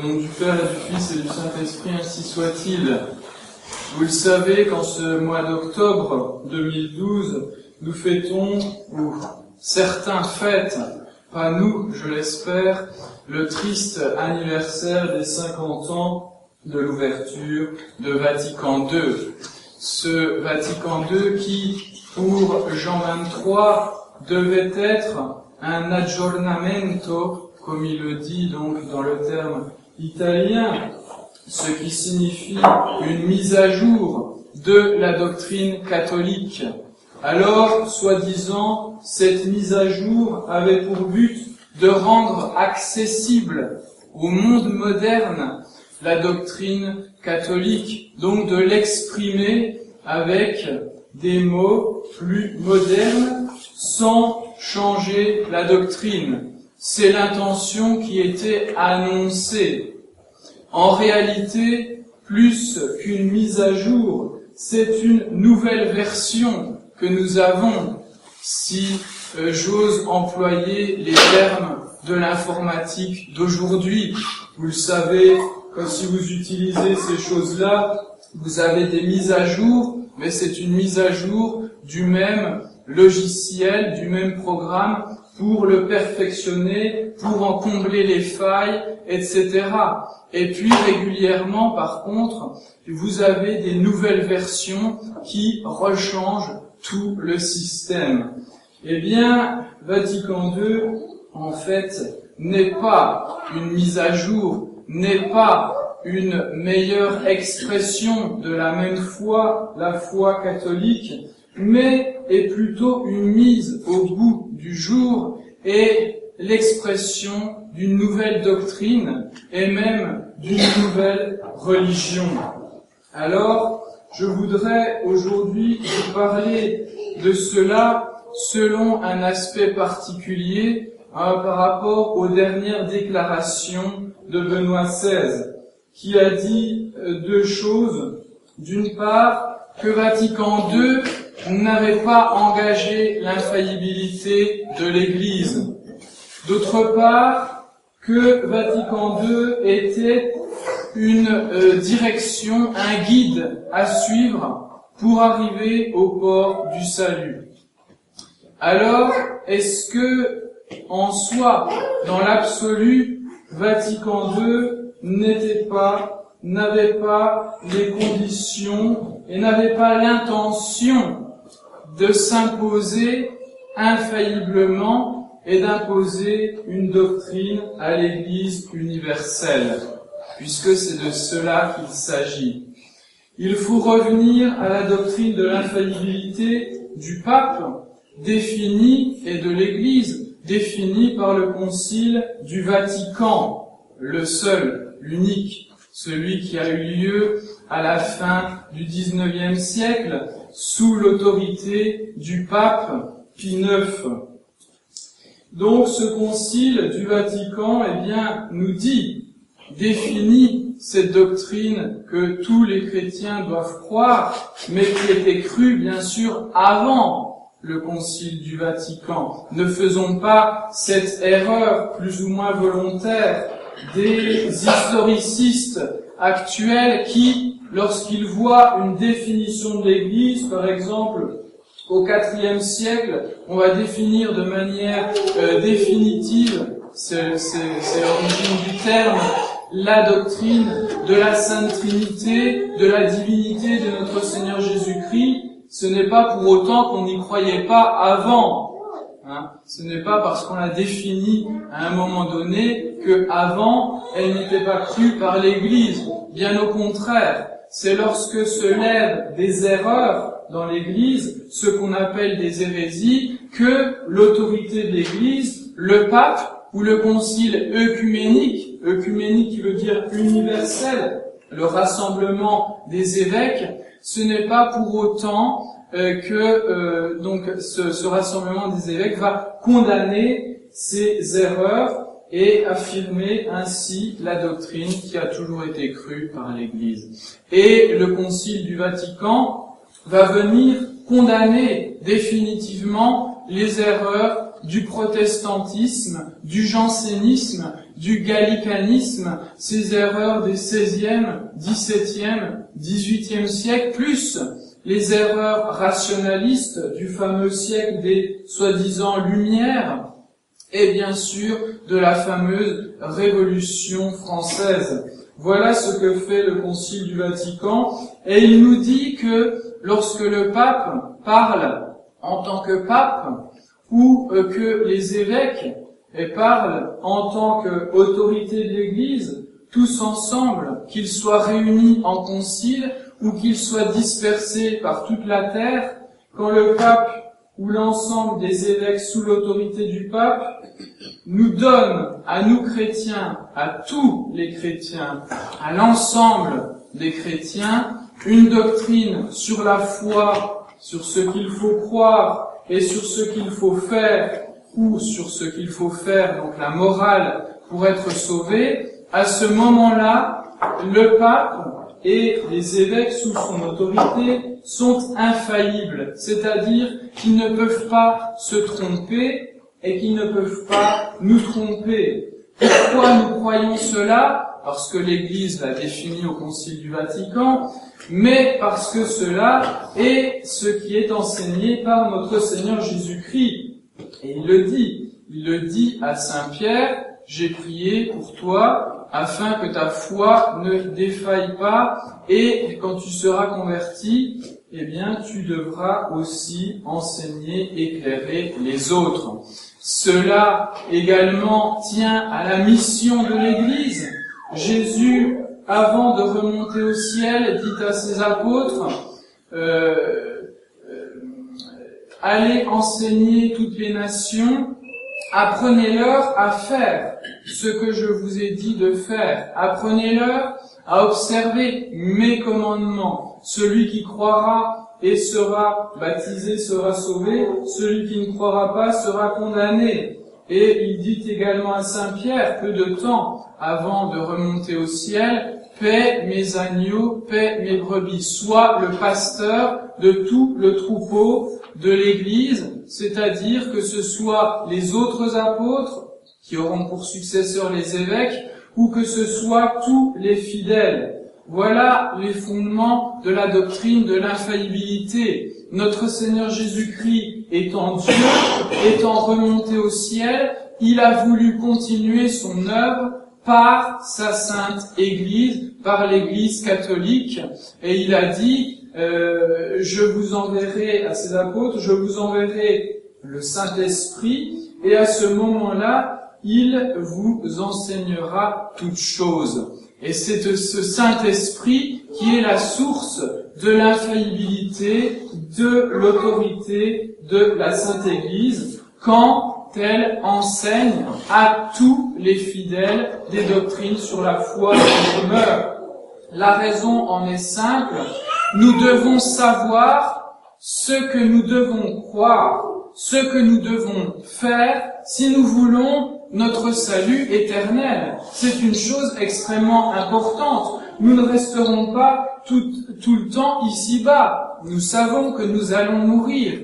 nom du Père et du Fils et du Saint-Esprit, ainsi soit-il. Vous le savez qu'en ce mois d'octobre 2012, nous fêtons, ou certains fêtent, pas nous, je l'espère, le triste anniversaire des 50 ans de l'ouverture de Vatican II. Ce Vatican II qui, pour Jean XXIII, devait être un aggiornamento, comme il le dit donc dans le terme italien, ce qui signifie une mise à jour de la doctrine catholique. Alors, soi-disant, cette mise à jour avait pour but de rendre accessible au monde moderne la doctrine catholique, donc de l'exprimer avec des mots plus modernes, sans changer la doctrine. C'est l'intention qui était annoncée. En réalité, plus qu'une mise à jour, c'est une nouvelle version que nous avons, si j'ose employer les termes de l'informatique d'aujourd'hui. Vous le savez, quand si vous utilisez ces choses-là, vous avez des mises à jour, mais c'est une mise à jour du même logiciel, du même programme, pour le perfectionner, pour en combler les failles, etc. Et puis régulièrement, par contre, vous avez des nouvelles versions qui rechangent tout le système. Eh bien, Vatican II, en fait, n'est pas une mise à jour, n'est pas une meilleure expression de la même foi, la foi catholique, mais est plutôt une mise au goût du jour et l'expression d'une nouvelle doctrine et même d'une nouvelle religion. Alors, je voudrais aujourd'hui vous parler de cela selon un aspect particulier par rapport aux dernières déclarations de Benoît XVI, qui a dit deux choses. D'une part, que Vatican II n'avait pas engagé l'infaillibilité de l'Église. D'autre part, que Vatican II était une direction, un guide à suivre pour arriver au port du salut. Alors, est-ce que, en soi, dans l'absolu, Vatican II n'avait pas les conditions et n'avait pas l'intention de s'imposer infailliblement et d'imposer une doctrine à l'Église universelle, puisque c'est de cela qu'il s'agit. Il faut revenir à la doctrine de l'infaillibilité du pape, définie, et de l'Église, définie par le Concile du Vatican, le seul, l'unique, celui qui a eu lieu à la fin du XIXe siècle, sous l'autorité du pape Pie IX. Donc ce concile du Vatican, nous définit cette doctrine que tous les chrétiens doivent croire, mais qui était crue, bien sûr, avant le concile du Vatican. Ne faisons pas cette erreur plus ou moins volontaire des historicistes actuels qui, lorsqu'ils voient une définition de l'Église, par exemple, au IVe siècle, on va définir de manière définitive, c'est l'origine du terme, la doctrine de la Sainte Trinité, de la divinité de notre Seigneur Jésus-Christ. Ce n'est pas pour autant qu'on n'y croyait pas avant. Ce n'est pas parce qu'on l'a définie à un moment donné que avant elle n'était pas crue par l'Église. Bien au contraire, c'est lorsque se lèvent des erreurs dans l'Église, ce qu'on appelle des hérésies, que l'autorité de l'Église, le pape ou le concile œcuménique qui veut dire universel, le rassemblement des évêques, ce n'est pas pour autant que ce rassemblement des évêques va condamner ces erreurs et affirmer ainsi la doctrine qui a toujours été crue par l'Église. Et le Concile du Vatican va venir condamner définitivement les erreurs du protestantisme, du jansénisme, du gallicanisme, ces erreurs des 16e, 17e, 18e siècle, plus les erreurs rationalistes du fameux siècle des soi-disant Lumières, et bien sûr de la fameuse Révolution française. Voilà ce que fait le Concile du Vatican, et il nous dit que lorsque le pape parle en tant que pape, ou que les évêques parlent en tant qu'autorité de l'Église, tous ensemble, qu'ils soient réunis en concile ou qu'ils soient dispersés par toute la terre, quand le pape ou l'ensemble des évêques sous l'autorité du pape nous donne à nous chrétiens, à tous les chrétiens, à l'ensemble des chrétiens, une doctrine sur la foi, sur ce qu'il faut croire et sur ce qu'il faut faire, ou sur ce qu'il faut faire, donc la morale, pour être sauvé, à ce moment-là, le pape et les évêques sous son autorité sont infaillibles, c'est-à-dire qu'ils ne peuvent pas se tromper et qu'ils ne peuvent pas nous tromper. Pourquoi nous croyons cela? Parce que l'Église l'a défini au Concile du Vatican, mais parce que cela est ce qui est enseigné par notre Seigneur Jésus-Christ. Et il le dit à Saint Pierre, « J'ai prié pour toi, afin que ta foi ne défaille pas, et quand tu seras converti, eh bien, tu devras aussi enseigner, éclairer les autres. » Cela également tient à la mission de l'Église. Jésus, avant de remonter au ciel, dit à ses apôtres, allez enseigner toutes les nations, apprenez-leur à faire ce que je vous ai dit de faire. Apprenez-leur à observer mes commandements. Celui qui croira et sera baptisé sera sauvé, celui qui ne croira pas sera condamné. Et il dit également à Saint Pierre, peu de temps avant de remonter au ciel, paie mes agneaux, paie mes brebis, sois le pasteur de tout le troupeau de l'Église, c'est-à-dire que ce soit les autres apôtres, qui auront pour successeurs les évêques, ou que ce soit tous les fidèles. Voilà les fondements de la doctrine de l'infaillibilité. Notre Seigneur Jésus-Christ étant Dieu, étant remonté au ciel, il a voulu continuer son œuvre par sa sainte Église, par l'Église catholique, et il a dit, je vous enverrai à ses apôtres, je vous enverrai le Saint-Esprit, et à ce moment-là, il vous enseignera toutes choses. Et c'est ce Saint-Esprit qui est la source de l'infaillibilité, de l'autorité de la Sainte Église, quand elle enseigne à tous les fidèles des doctrines sur la foi et les mœurs. La raison en est simple, nous devons savoir ce que nous devons croire, ce que nous devons faire si nous voulons notre salut éternel. C'est une chose extrêmement importante. Nous ne resterons pas tout le temps ici-bas. Nous savons que nous allons mourir.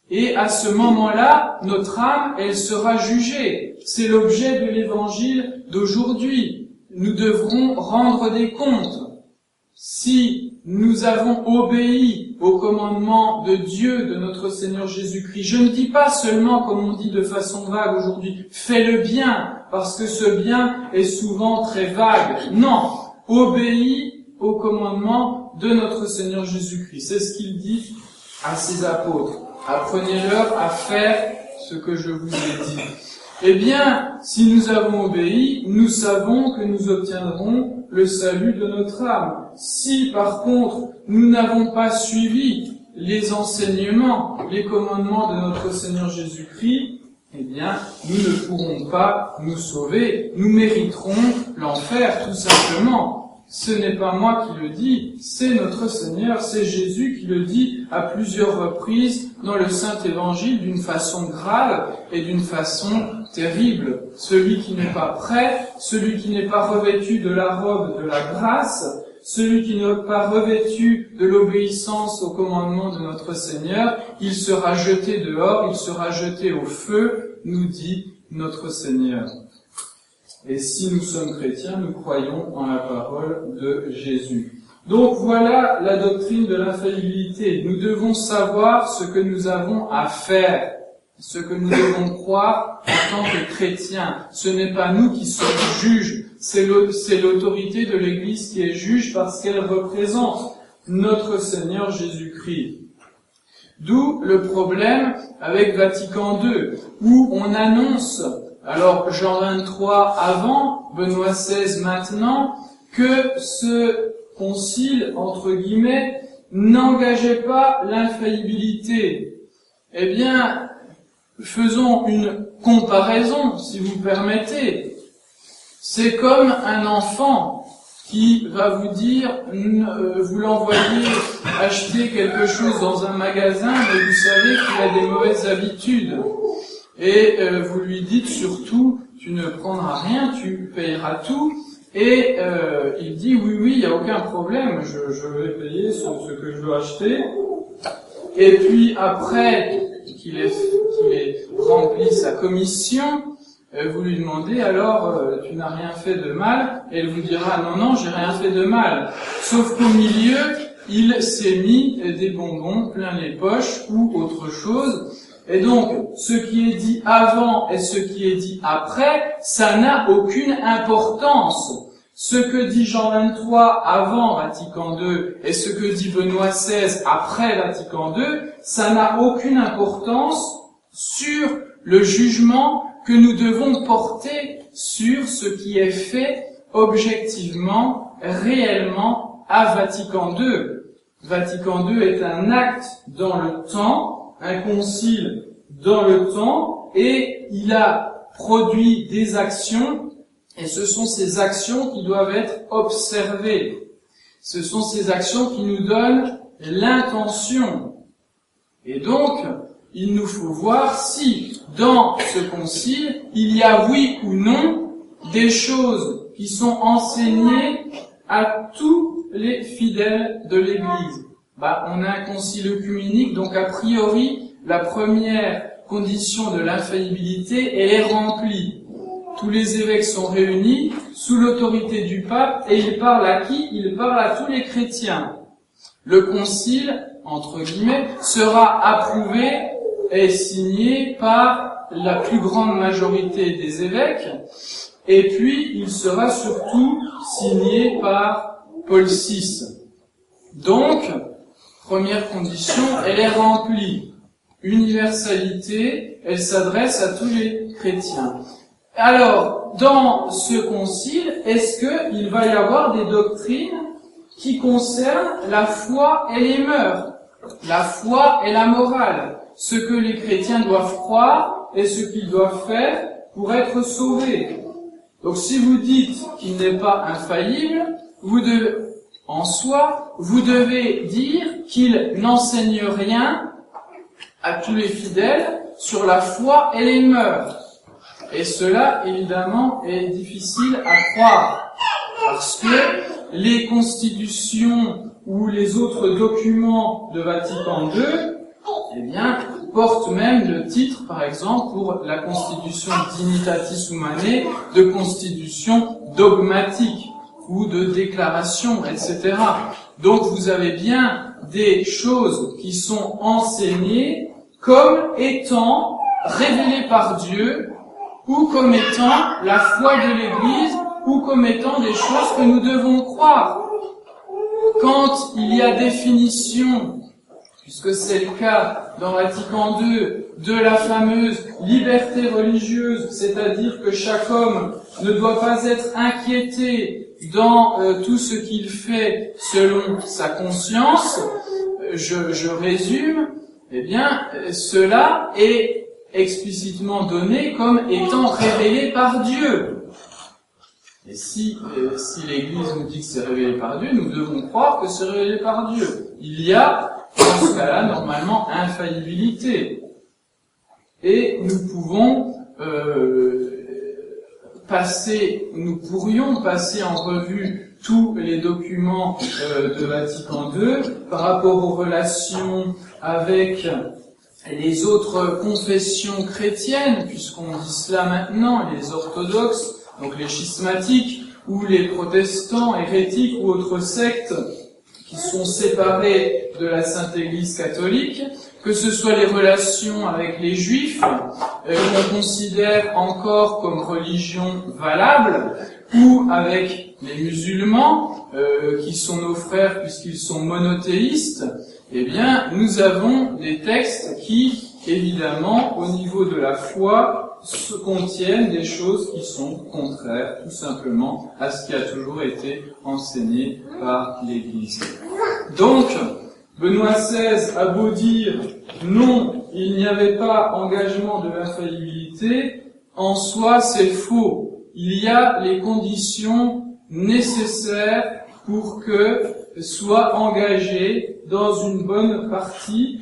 Et à ce moment-là, notre âme, elle sera jugée. C'est l'objet de l'évangile d'aujourd'hui. Nous devrons rendre des comptes. Si nous avons obéi au commandement de Dieu, de notre Seigneur Jésus-Christ, je ne dis pas seulement, comme on dit de façon vague aujourd'hui, fais le bien, parce que ce bien est souvent très vague. Non, obéis au commandement de notre Seigneur Jésus-Christ. C'est ce qu'il dit à ses apôtres. Apprenez-leur à faire ce que je vous ai dit. Eh bien, si nous avons obéi, nous savons que nous obtiendrons le salut de notre âme. Si, par contre, nous n'avons pas suivi les enseignements, les commandements de notre Seigneur Jésus-Christ, eh bien, nous ne pourrons pas nous sauver. Nous mériterons l'enfer, tout simplement. Ce n'est pas moi qui le dis, c'est notre Seigneur, c'est Jésus qui le dit à plusieurs reprises dans le Saint-Évangile d'une façon grave et d'une façon terrible. Celui qui n'est pas prêt, celui qui n'est pas revêtu de la robe de la grâce, celui qui n'est pas revêtu de l'obéissance au commandement de notre Seigneur, il sera jeté dehors, il sera jeté au feu, nous dit notre Seigneur. Et si nous sommes chrétiens, nous croyons en la parole de Jésus. Donc voilà la doctrine de l'infaillibilité. Nous devons savoir ce que nous avons à faire, ce que nous devons croire en tant que chrétiens. Ce n'est pas nous qui sommes juges, c'est l'autorité de l'Église qui est juge parce qu'elle représente notre Seigneur Jésus-Christ. D'où le problème avec Vatican II, où on annonce, alors Jean 23 avant, Benoît XVI maintenant, que ce concile, entre guillemets, n'engageait pas l'infaillibilité. Eh bien, faisons une comparaison, si vous permettez. C'est comme un enfant qui va vous dire, vous l'envoyez acheter quelque chose dans un magasin, mais vous savez qu'il a des mauvaises habitudes. Et vous lui dites surtout, tu ne prendras rien, tu payeras tout. Et il dit, oui, il n'y a aucun problème, je vais payer ce que je veux acheter. Et puis après qu'il ait rempli sa commission, vous lui demandez alors, tu n'as rien fait de mal, et elle vous dira, non, j'ai rien fait de mal. Sauf qu'au milieu, il s'est mis des bonbons plein les poches ou autre chose. Et donc, ce qui est dit avant et ce qui est dit après, ça n'a aucune importance. Ce que dit Jean 23 avant Vatican II et ce que dit Benoît XVI après Vatican II, ça n'a aucune importance sur le jugement que nous devons porter sur ce qui est fait objectivement, réellement à Vatican II. Vatican II est un acte dans le temps, un concile dans le temps, et il a produit des actions, et ce sont ces actions qui doivent être observées. Ce sont ces actions qui nous donnent l'intention. Et donc, il nous faut voir si, dans ce concile, il y a oui ou non des choses qui sont enseignées à tous les fidèles de l'Église. On a un concile œcuménique, donc a priori, la première condition de l'infaillibilité, elle est remplie. Tous les évêques sont réunis sous l'autorité du pape, et il parle à qui? Il parle à tous les chrétiens. Le concile, entre guillemets, sera approuvé et signé par la plus grande majorité des évêques, et puis il sera surtout signé par Paul VI. Donc, première condition, elle est remplie. Universalité, elle s'adresse à tous les chrétiens. Alors, dans ce concile, est-ce qu'il va y avoir des doctrines qui concernent la foi et les mœurs, la foi et la morale, ce que les chrétiens doivent croire et ce qu'ils doivent faire pour être sauvés? Donc si vous dites qu'il n'est pas infaillible, vous devez dire qu'il n'enseigne rien à tous les fidèles sur la foi et les mœurs. Et cela, évidemment, est difficile à croire, parce que les constitutions ou les autres documents de Vatican II, portent même le titre, par exemple, pour la Constitution Dignitatis Humanae, de constitution dogmatique ou de déclaration, etc. Donc vous avez bien des choses qui sont enseignées comme étant révélées par Dieu, ou comme étant la foi de l'Église, ou comme étant des choses que nous devons croire. Quand il y a définition, puisque c'est le cas dans Vatican II, de la fameuse liberté religieuse, c'est-à-dire que chaque homme ne doit pas être inquiété dans tout ce qu'il fait selon sa conscience, je résume, cela est explicitement donné comme étant révélé par Dieu. Et si l'Église nous dit que c'est révélé par Dieu, nous devons croire que c'est révélé par Dieu. Il y a, dans ce cas-là, normalement, infaillibilité. Et nous pouvons nous pourrions passer en revue tous les documents de Vatican II par rapport aux relations avec les autres confessions chrétiennes, puisqu'on dit cela maintenant, les orthodoxes, donc les schismatiques, ou les protestants, hérétiques ou autres sectes qui sont séparés de la Sainte Église catholique, que ce soit les relations avec les Juifs, qu'on considère encore comme religion valable, ou avec les musulmans, qui sont nos frères puisqu'ils sont monothéistes, eh bien, nous avons des textes qui, évidemment, au niveau de la foi, contiennent des choses qui sont contraires, tout simplement, à ce qui a toujours été enseigné par l'Église. Donc, Benoît XVI a beau dire non, il n'y avait pas engagement de l'infaillibilité, en soi c'est faux. Il y a les conditions nécessaires pour que soit engagé dans une bonne partie,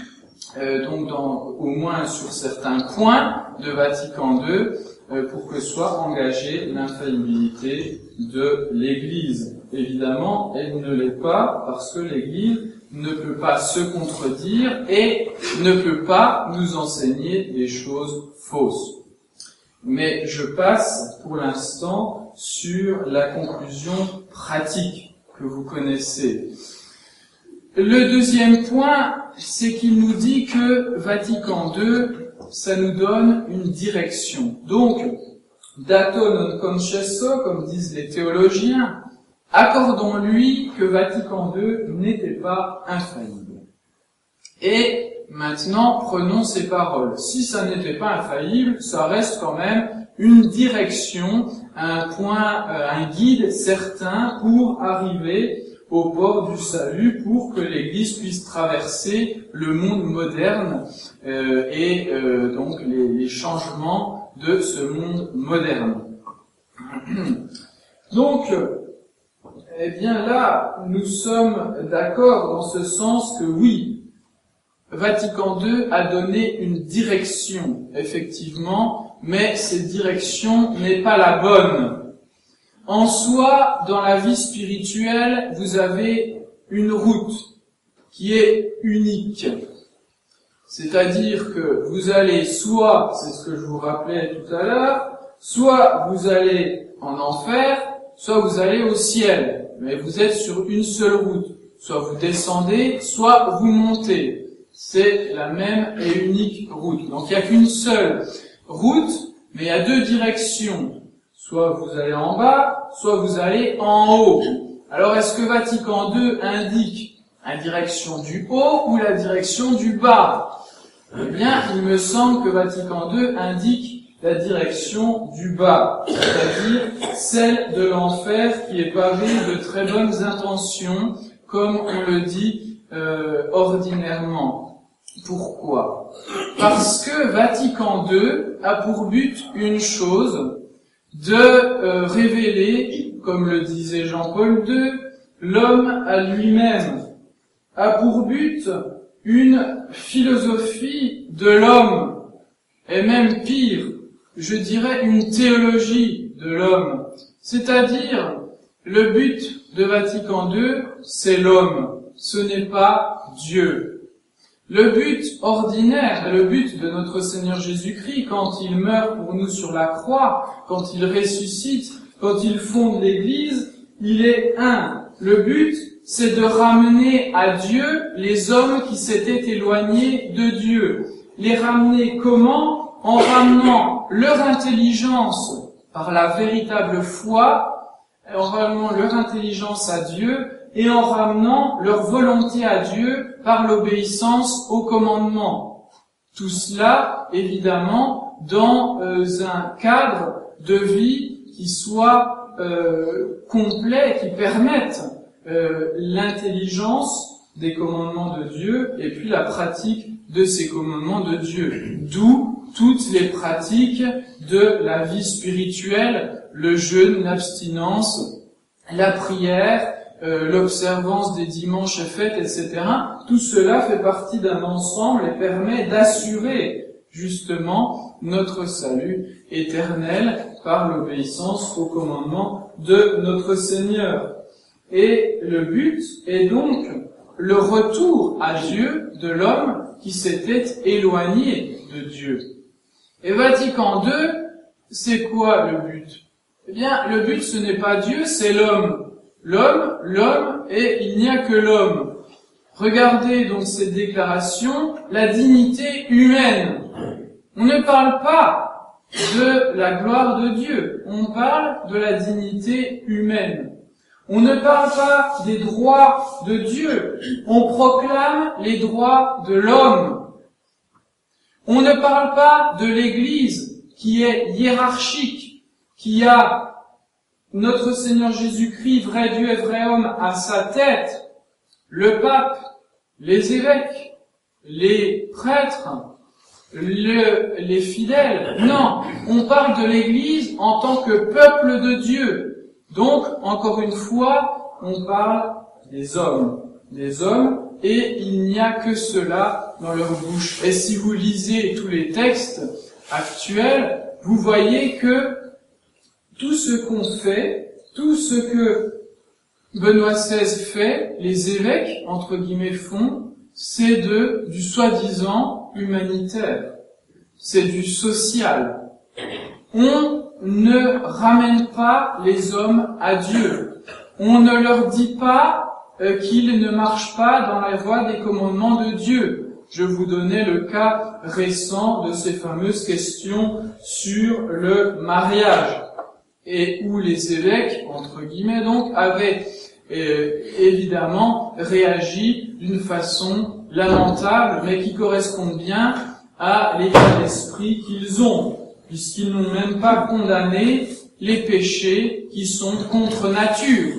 donc au moins sur certains points de Vatican II, pour que soit engagée l'infaillibilité de l'Église. Évidemment, elle ne l'est pas parce que l'Église ne peut pas se contredire et ne peut pas nous enseigner des choses fausses. Mais je passe pour l'instant sur la conclusion pratique que vous connaissez. Le deuxième point, c'est qu'il nous dit que Vatican II, ça nous donne une direction. Donc, dato non concesso, comme disent les théologiens, accordons-lui que Vatican II n'était pas infaillible. Et maintenant, prenons ces paroles. Si ça n'était pas infaillible, ça reste quand même une direction, un point, un guide certain pour arriver au port du salut, pour que l'Église puisse traverser le monde moderne et donc les changements de ce monde moderne. Donc, eh bien là, nous sommes d'accord dans ce sens que oui, Vatican II a donné une direction, effectivement, mais cette direction n'est pas la bonne. En soi, dans la vie spirituelle, vous avez une route qui est unique. C'est-à-dire que vous allez soit, c'est ce que je vous rappelais tout à l'heure, soit vous allez en enfer, soit vous allez au ciel. Mais vous êtes sur une seule route. Soit vous descendez, soit vous montez. C'est la même et unique route. Donc il n'y a qu'une seule route, mais il y a deux directions. Soit vous allez en bas, soit vous allez en haut. Alors est-ce que Vatican II indique la direction du haut ou la direction du bas? Eh bien, il me semble que Vatican II indique la direction du bas, c'est-à-dire celle de l'enfer qui est pavée de très bonnes intentions, comme on le dit ordinairement. Pourquoi? Parce que Vatican II a pour but une chose, de révéler, comme le disait Jean-Paul II, l'homme à lui-même, a pour but une philosophie de l'homme, et même pire, je dirais une théologie de l'homme. C'est-à-dire, le but de Vatican II, c'est l'homme, ce n'est pas Dieu. Le but ordinaire, le but de notre Seigneur Jésus-Christ, quand il meurt pour nous sur la croix, quand il ressuscite, quand il fonde l'Église, il est un. Le but, c'est de ramener à Dieu les hommes qui s'étaient éloignés de Dieu. Les ramener comment? En ramenant leur intelligence par la véritable foi, en ramenant leur intelligence à Dieu, et en ramenant leur volonté à Dieu par l'obéissance aux commandements. Tout cela, évidemment, dans un cadre de vie qui soit complet, qui permette l'intelligence des commandements de Dieu et puis la pratique de ces commandements de Dieu. D'où toutes les pratiques de la vie spirituelle, le jeûne, l'abstinence, la prière, l'observance des dimanches et fêtes, etc. Tout cela fait partie d'un ensemble et permet d'assurer justement notre salut éternel par l'obéissance aux commandements de notre Seigneur. Et le but est donc le retour à Dieu de l'homme qui s'était éloigné de Dieu. Et Vatican II, c'est quoi le but? Eh bien, le but, ce n'est pas Dieu, c'est l'homme. L'homme, et il n'y a que l'homme. Regardez donc cette déclaration, la dignité humaine. On ne parle pas de la gloire de Dieu, on parle de la dignité humaine. On ne parle pas des droits de Dieu, on proclame les droits de l'homme. On ne parle pas de l'Église qui est hiérarchique, qui a notre Seigneur Jésus-Christ, vrai Dieu et vrai homme, à sa tête, le pape, les évêques, les prêtres, les fidèles. Non, on parle de l'Église en tant que peuple de Dieu. Donc, encore une fois, on parle des hommes, et il n'y a que cela dans leur bouche. Et si vous lisez tous les textes actuels, vous voyez que tout ce qu'on fait, tout ce que Benoît XVI fait, les évêques, entre guillemets, font, c'est du soi-disant humanitaire. C'est du social. On ne ramène pas les hommes à Dieu. On ne leur dit pas qu'ils ne marchent pas dans la voie des commandements de Dieu. Je vous donnais le cas récent de ces fameuses questions sur le mariage, et où les évêques, entre guillemets donc, avaient évidemment réagi d'une façon lamentable, mais qui correspond bien à l'état d'esprit qu'ils ont, puisqu'ils n'ont même pas condamné les péchés qui sont contre nature,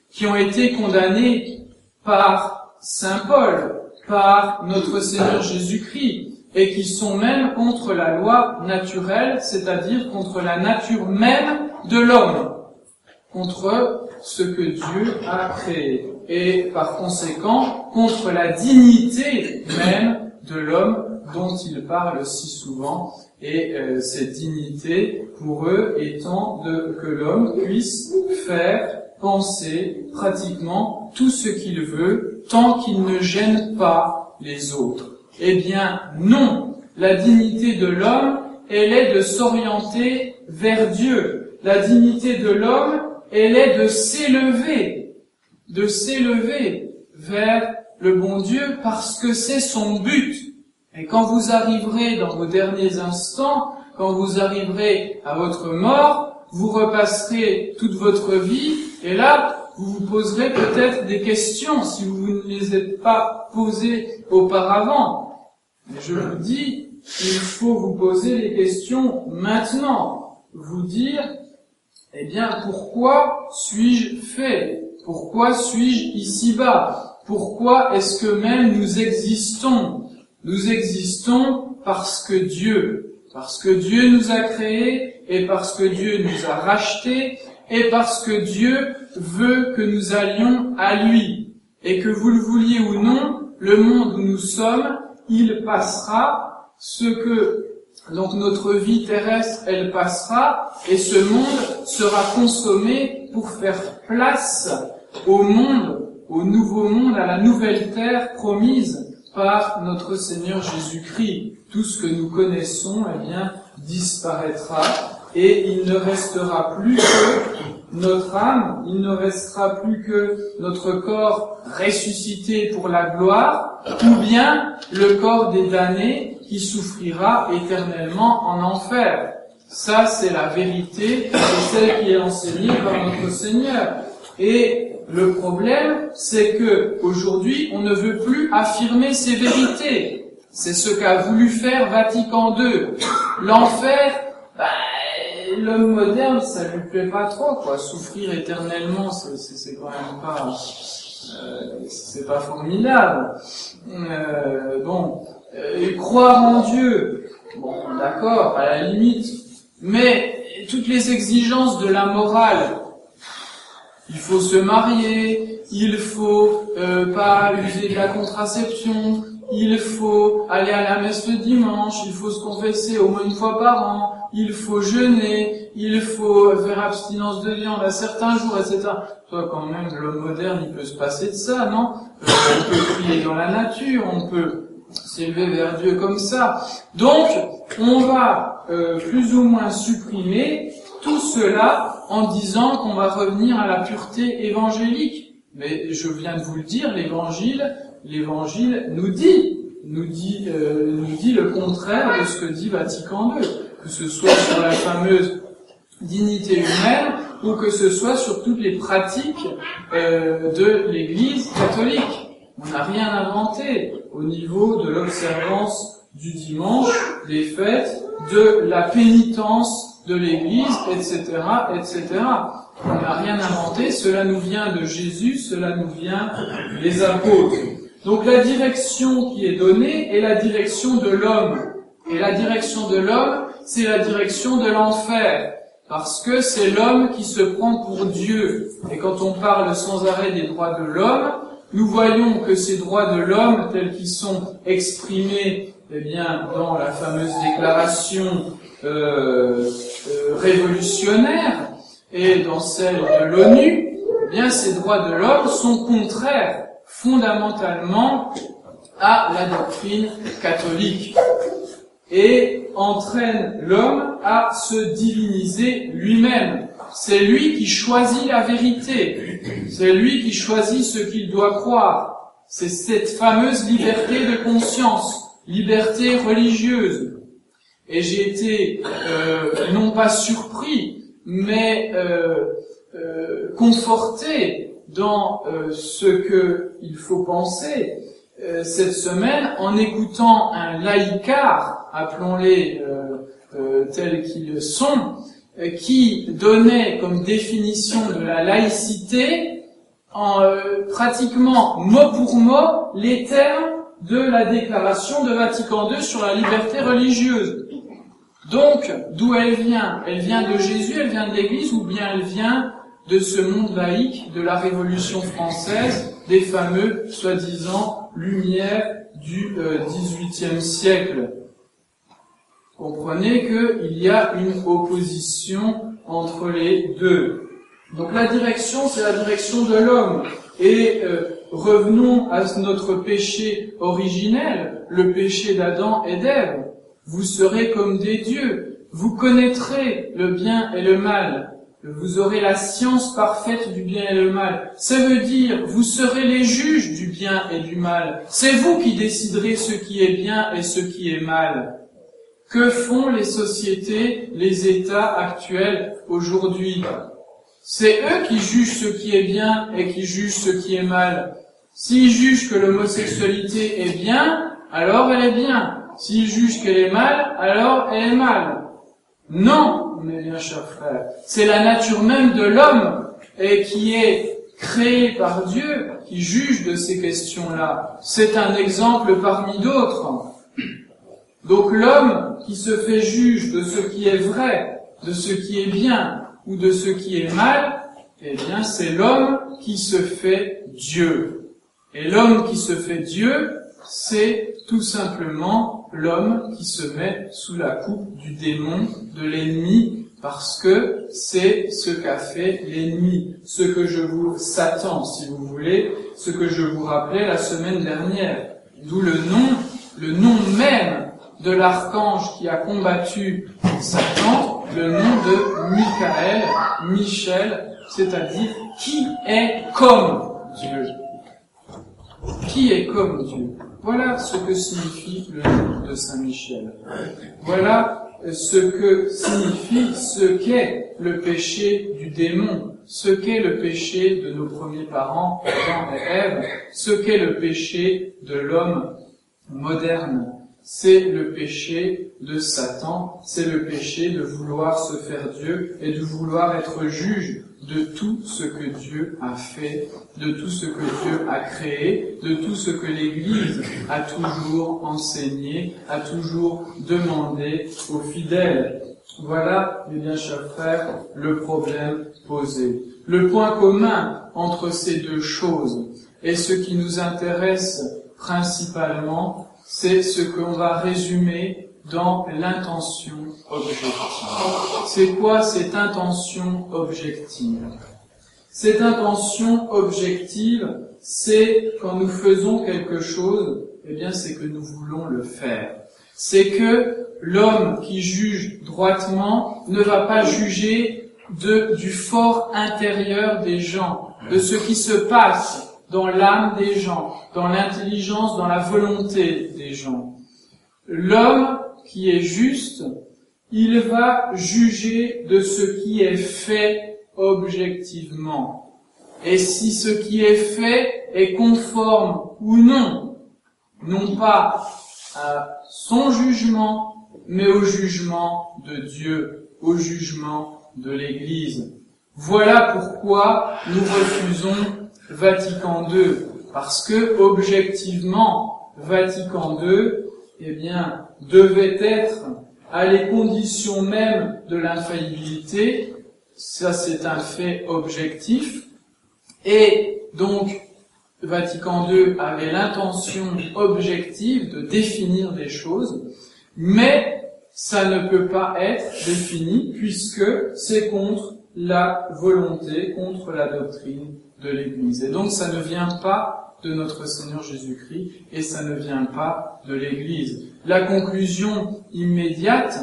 qui ont été condamnés par Saint Paul, par notre Seigneur Jésus-Christ, et qui sont même contre la loi naturelle, c'est-à-dire contre la nature même de l'homme, contre ce que Dieu a créé, et par conséquent contre la dignité même de l'homme dont il parle si souvent, et cette dignité pour eux étant que l'homme puisse faire, penser pratiquement tout ce qu'il veut tant qu'il ne gêne pas les autres. Eh bien non, la dignité de l'homme, elle est de s'orienter vers Dieu. La dignité de l'homme, elle est de s'élever vers le bon Dieu parce que c'est son but. Et quand vous arriverez dans vos derniers instants, quand vous arriverez à votre mort, vous repasserez toute votre vie et là, vous vous poserez peut-être des questions si vous ne les êtes pas posées auparavant. Mais je vous dis, il faut vous poser les questions maintenant. Vous dire, eh bien, pourquoi suis-je fait? Pourquoi suis-je ici-bas? Pourquoi est-ce que même nous existons? Nous existons parce que Dieu nous a créés et parce que Dieu nous a rachetés et parce que Dieu veut que nous allions à lui. Et que vous le vouliez ou non, le monde où nous sommes, il passera, donc notre vie terrestre, elle passera, et ce monde sera consommé pour faire place au monde, au nouveau monde, à la nouvelle terre promise par notre Seigneur Jésus-Christ. Tout ce que nous connaissons, eh bien, disparaîtra, et il ne restera plus que notre âme, il ne restera plus que notre corps ressuscité pour la gloire, ou bien le corps des damnés qui souffrira éternellement en enfer. Ça, c'est la vérité, c'est celle qui est enseignée par notre Seigneur. Et le problème, c'est que aujourd'hui, on ne veut plus affirmer ces vérités. C'est ce qu'a voulu faire Vatican II. L'enfer, l'homme moderne, ça lui plaît pas trop, quoi. Souffrir éternellement, c'est quand même pas, c'est pas formidable. Croire en Dieu, bon, d'accord, à la limite. Mais toutes les exigences de la morale, il faut se marier, il faut pas user de la contraception, il faut aller à la messe le dimanche, il faut se confesser au moins une fois par an, il faut jeûner, il faut faire abstinence de viande à certains jours, etc. Toi, quand même, l'homme moderne, il peut se passer de ça, non? On peut prier dans la nature, on peut s'élever vers Dieu comme ça. Donc, on va plus ou moins supprimer tout cela en disant qu'on va revenir à la pureté évangélique. Mais je viens de vous le dire, l'évangile nous dit le contraire de ce que dit Vatican II, que ce soit sur la fameuse dignité humaine ou que ce soit sur toutes les pratiques de l'Église catholique. On n'a rien inventé au niveau de l'observance du dimanche, des fêtes, de la pénitence de l'Église, etc., etc. On n'a rien inventé, cela nous vient de Jésus, cela nous vient des apôtres. Donc la direction qui est donnée est la direction de l'homme. Et la direction de l'homme, c'est la direction de l'enfer. Parce que c'est l'homme qui se prend pour Dieu. Et quand on parle sans arrêt des droits de l'homme, nous voyons que ces droits de l'homme, tels qu'ils sont exprimés, eh bien, dans la fameuse déclaration révolutionnaire et dans celle de l'ONU, eh bien, ces droits de l'homme sont contraires fondamentalement à la doctrine catholique et entraînent l'homme à se diviniser lui-même. C'est lui qui choisit la vérité. C'est lui qui choisit ce qu'il doit croire. C'est cette fameuse liberté de conscience, liberté religieuse. Et j'ai été non pas surpris, mais conforté dans ce qu'il faut penser cette semaine en écoutant un laïcard, appelons-les tels qu'ils sont, qui donnait comme définition de la laïcité pratiquement mot pour mot les termes de la déclaration de Vatican II sur la liberté religieuse. Donc, d'où elle vient? Elle vient de Jésus, elle vient de l'Église, ou bien elle vient de ce monde laïque, de la Révolution française, des fameux, soi-disant, lumières du XVIIIe siècle. Comprenez qu'il y a une opposition entre les deux. Donc la direction, c'est la direction de l'homme. Et revenons à notre péché originel, le péché d'Adam et d'Ève. Vous serez comme des dieux. Vous connaîtrez le bien et le mal. Vous aurez la science parfaite du bien et le mal. Ça veut dire, vous serez les juges du bien et du mal. C'est vous qui déciderez ce qui est bien et ce qui est mal. Que font les sociétés, les États actuels aujourd'hui? C'est eux qui jugent ce qui est bien et qui jugent ce qui est mal. S'ils jugent que l'homosexualité est bien, alors elle est bien. S'ils jugent qu'elle est mal, alors elle est mal. Non, mes bien chers frères, c'est la nature même de l'homme et qui est créée par Dieu qui juge de ces questions-là. C'est un exemple parmi d'autres. Donc l'homme qui se fait juge de ce qui est vrai, de ce qui est bien ou de ce qui est mal, eh bien c'est l'homme qui se fait Dieu. Et l'homme qui se fait Dieu, c'est tout simplement l'homme qui se met sous la coupe du démon, de l'ennemi, parce que c'est ce qu'a fait l'ennemi, Satan, si vous voulez, ce que je vous rappelais la semaine dernière. D'où le nom même de l'archange qui a combattu Satan, le nom de Michel, c'est-à-dire qui est comme Dieu. Qui est comme Dieu. Voilà ce que signifie le nom de Saint Michel. Voilà ce que signifie, ce qu'est le péché du démon, ce qu'est le péché de nos premiers parents, Adam et Ève, ce qu'est le péché de l'homme moderne. C'est le péché de Satan, c'est le péché de vouloir se faire Dieu et de vouloir être juge de tout ce que Dieu a fait, de tout ce que Dieu a créé, de tout ce que l'Église a toujours enseigné, a toujours demandé aux fidèles. Voilà, mes bien chers frères, le problème posé. Le point commun entre ces deux choses et ce qui nous intéresse principalement, c'est ce qu'on va résumer dans l'intention objective. C'est quoi cette intention objective? Cette intention objective, c'est quand nous faisons quelque chose, eh bien c'est que nous voulons le faire. C'est que l'homme qui juge droitement ne va pas juger du fort intérieur des gens, de ce qui se passe dans l'âme des gens, dans l'intelligence, dans la volonté des gens. L'homme qui est juste, il va juger de ce qui est fait objectivement. Et si ce qui est fait est conforme ou non, non pas à son jugement, mais au jugement de Dieu, au jugement de l'Église. Voilà pourquoi nous refusons Vatican II, parce que objectivement, Vatican II, eh bien, devait être à les conditions mêmes de l'infaillibilité. Ça, c'est un fait objectif. Et donc, Vatican II avait l'intention objective de définir des choses, mais ça ne peut pas être défini puisque c'est contre la volonté, contre la doctrine de l'Église. Et donc, ça ne vient pas de notre Seigneur Jésus-Christ et ça ne vient pas de l'Église. La conclusion immédiate,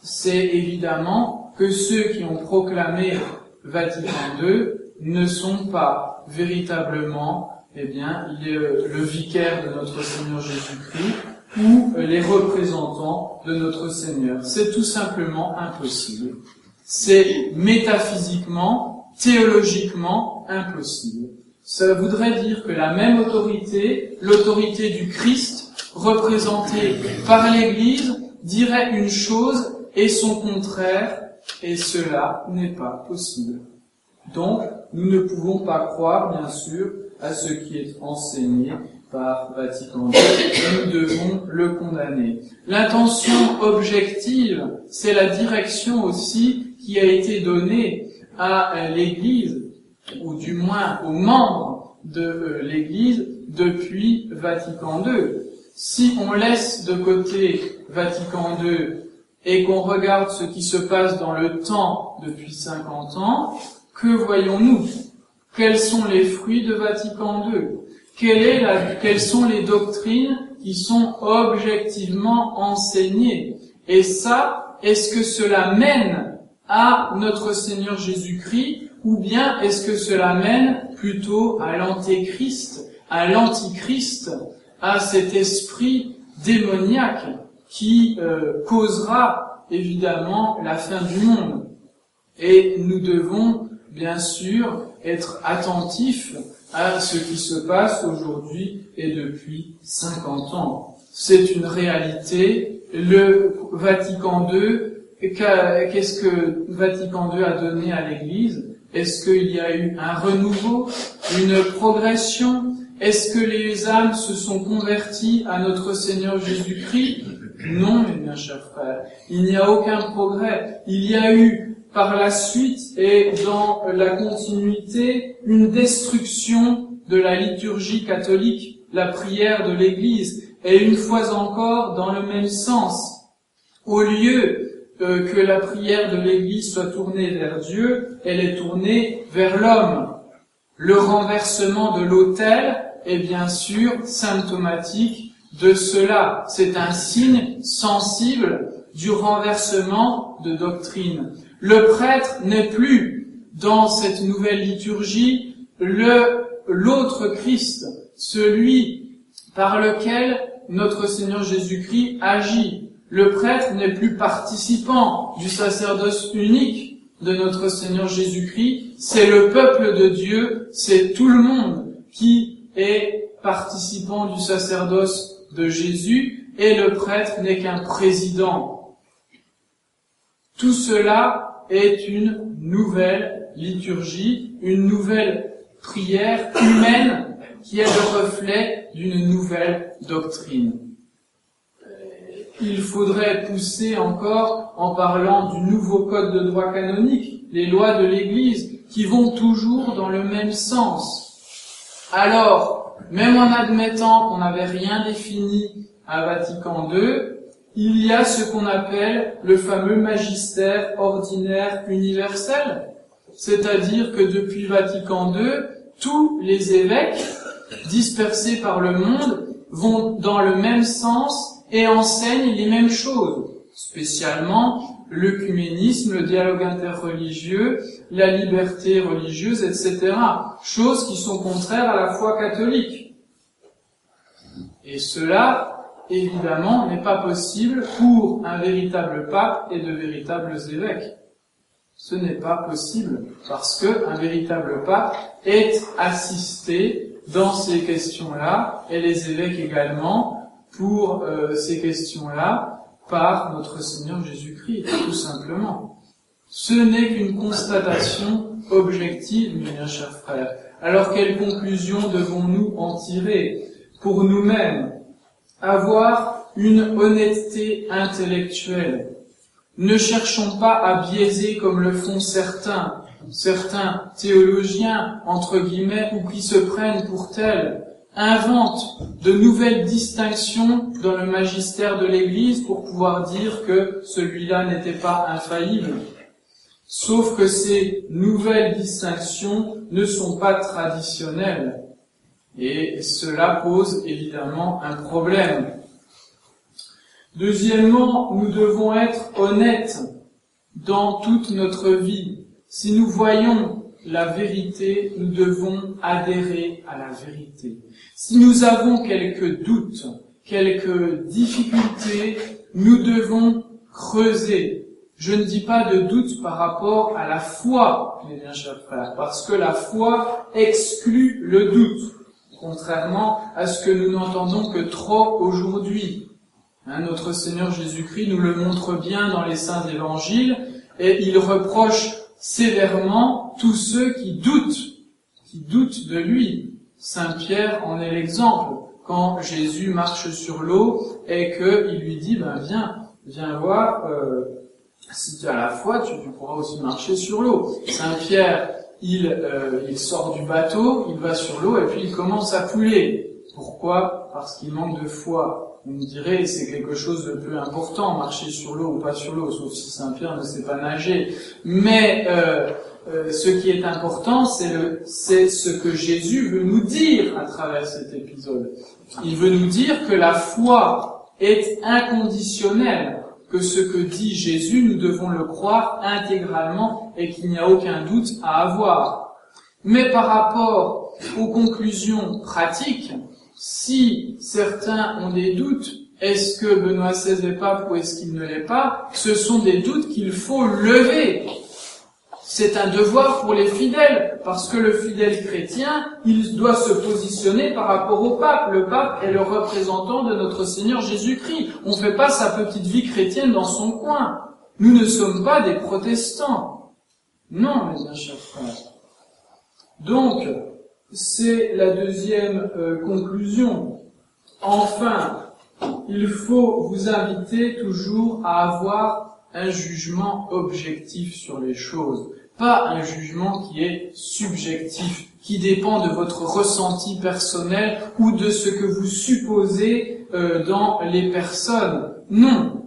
c'est évidemment que ceux qui ont proclamé Vatican II ne sont pas véritablement, eh bien, le vicaire de notre Seigneur Jésus-Christ ou les représentants de notre Seigneur. C'est tout simplement impossible. C'est métaphysiquement, théologiquement impossible. Ça voudrait dire que la même autorité, l'autorité du Christ, représentée par l'Église, dirait une chose et son contraire, et cela n'est pas possible. Donc, nous ne pouvons pas croire, bien sûr, à ce qui est enseigné par Vatican II, et nous devons le condamner. L'intention objective, c'est la direction aussi qui a été donnée à l'Église, ou du moins aux membres de l'Église, depuis Vatican II. Si on laisse de côté Vatican II et qu'on regarde ce qui se passe dans le temps depuis 50 ans, que voyons-nous? Quels sont les fruits de Vatican II? Quelles sont les doctrines qui sont objectivement enseignées? Et ça, est-ce que cela mène à notre Seigneur Jésus-Christ, ou bien est-ce que cela mène plutôt à l'antéchrist, à l'antichrist, à cet esprit démoniaque qui causera évidemment la fin du monde? Et nous devons bien sûr être attentifs à ce qui se passe aujourd'hui et depuis 50 ans. C'est une réalité. Le Vatican II, qu'est-ce que Vatican II a donné à l'Église? Est-ce qu'il y a eu un renouveau, une progression? Est-ce que les âmes se sont converties à notre Seigneur Jésus-Christ? Non, mes bien chers frères. Il n'y a aucun progrès. Il y a eu par la suite et dans la continuité une destruction de la liturgie catholique, la prière de l'Église, et une fois encore dans le même sens. Au lieu que la prière de l'Église soit tournée vers Dieu, elle est tournée vers l'homme. Le renversement de l'autel est bien sûr symptomatique de cela. C'est un signe sensible du renversement de doctrine. Le prêtre n'est plus dans cette nouvelle liturgie l'autre Christ, celui par lequel notre Seigneur Jésus-Christ agit. Le prêtre n'est plus participant du sacerdoce unique de notre Seigneur Jésus-Christ, c'est le peuple de Dieu, c'est tout le monde qui est participant du sacerdoce de Jésus, et le prêtre n'est qu'un président. Tout cela est une nouvelle liturgie, une nouvelle prière humaine qui est le reflet d'une nouvelle doctrine. Il faudrait pousser encore en parlant du nouveau code de droit canonique, les lois de l'Église, qui vont toujours dans le même sens. Alors, même en admettant qu'on n'avait rien défini à Vatican II, il y a ce qu'on appelle le fameux magistère ordinaire universel, c'est-à-dire que depuis Vatican II, tous les évêques dispersés par le monde vont dans le même sens et enseignent les mêmes choses, spécialement l'œcuménisme, le dialogue interreligieux, la liberté religieuse, etc. Choses qui sont contraires à la foi catholique. Et cela, évidemment, n'est pas possible pour un véritable pape et de véritables évêques. Ce n'est pas possible, parce qu'un véritable pape est assisté dans ces questions-là, et les évêques également, pour ces questions-là, par notre Seigneur Jésus-Christ, tout simplement. Ce n'est qu'une constatation objective, mes bien chers frères. Alors quelle conclusion devons-nous en tirer pour nous-mêmes? Avoir une honnêteté intellectuelle. Ne cherchons pas à biaiser comme le font certains théologiens, entre guillemets, ou qui se prennent pour tels, inventent de nouvelles distinctions dans le magistère de l'Église pour pouvoir dire que celui-là n'était pas infaillible. Sauf que ces nouvelles distinctions ne sont pas traditionnelles. Et cela pose évidemment un problème. Deuxièmement, nous devons être honnêtes dans toute notre vie. Si nous voyons la vérité, nous devons adhérer à la vérité. Si nous avons quelques doutes, quelques difficultés, nous devons creuser. Je ne dis pas de doute par rapport à la foi, mes bien chers frères, parce que la foi exclut le doute, contrairement à ce que nous n'entendons que trop aujourd'hui. Notre Seigneur Jésus-Christ nous le montre bien dans les saints évangiles, et il reproche sévèrement tous ceux qui doutent de lui. Saint Pierre en est l'exemple, quand Jésus marche sur l'eau et qu'il lui dit, viens voir, si tu as la foi, tu pourras aussi marcher sur l'eau. Saint Pierre, il sort du bateau, il va sur l'eau et puis il commence à couler. Pourquoi? Parce qu'il manque de foi. On me dirait, c'est quelque chose de plus important, marcher sur l'eau ou pas sur l'eau, sauf si Saint Pierre ne sait pas nager. Mais ce qui est important, c'est ce que Jésus veut nous dire à travers cet épisode. Il veut nous dire que la foi est inconditionnelle, que ce que dit Jésus, nous devons le croire intégralement et qu'il n'y a aucun doute à avoir. Mais par rapport aux conclusions pratiques, si certains ont des doutes, est-ce que Benoît XVI est pape ou est-ce qu'il ne l'est pas? Ce sont des doutes qu'il faut lever. C'est un devoir pour les fidèles, parce que le fidèle chrétien, il doit se positionner par rapport au pape. Le pape est le représentant de notre Seigneur Jésus-Christ. On ne fait pas sa petite vie chrétienne dans son coin. Nous ne sommes pas des protestants. Non, mes bien chers frères. Donc, c'est la deuxième conclusion. Enfin, il faut vous inviter toujours à avoir un jugement objectif sur les choses, pas un jugement qui est subjectif, qui dépend de votre ressenti personnel ou de ce que vous supposez dans les personnes. Non,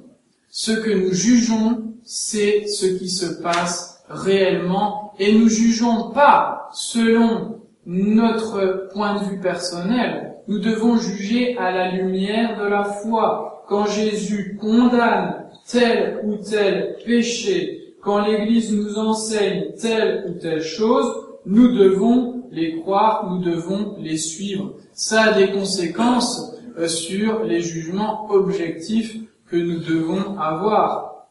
ce que nous jugeons, c'est ce qui se passe réellement, et nous jugeons pas selon notre point de vue personnel. Nous devons juger à la lumière de la foi. Quand Jésus condamne tel ou tel péché, quand l'Église nous enseigne telle ou telle chose, nous devons les croire, nous devons les suivre. Ça a des conséquences sur les jugements objectifs que nous devons avoir.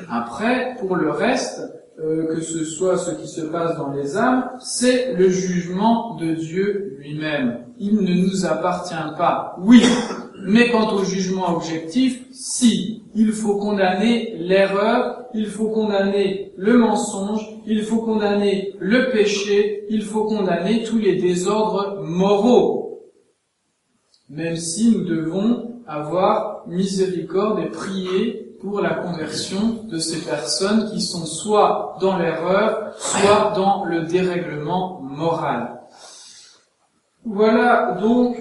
Après, pour le reste, que ce soit ce qui se passe dans les âmes, c'est le jugement de Dieu lui-même. Il ne nous appartient pas. Oui, mais quant au jugement objectif, si, il faut condamner l'erreur, il faut condamner le mensonge, il faut condamner le péché, il faut condamner tous les désordres moraux. Même si nous devons avoir miséricorde et prier pour la conversion de ces personnes qui sont soit dans l'erreur, soit dans le dérèglement moral. Voilà donc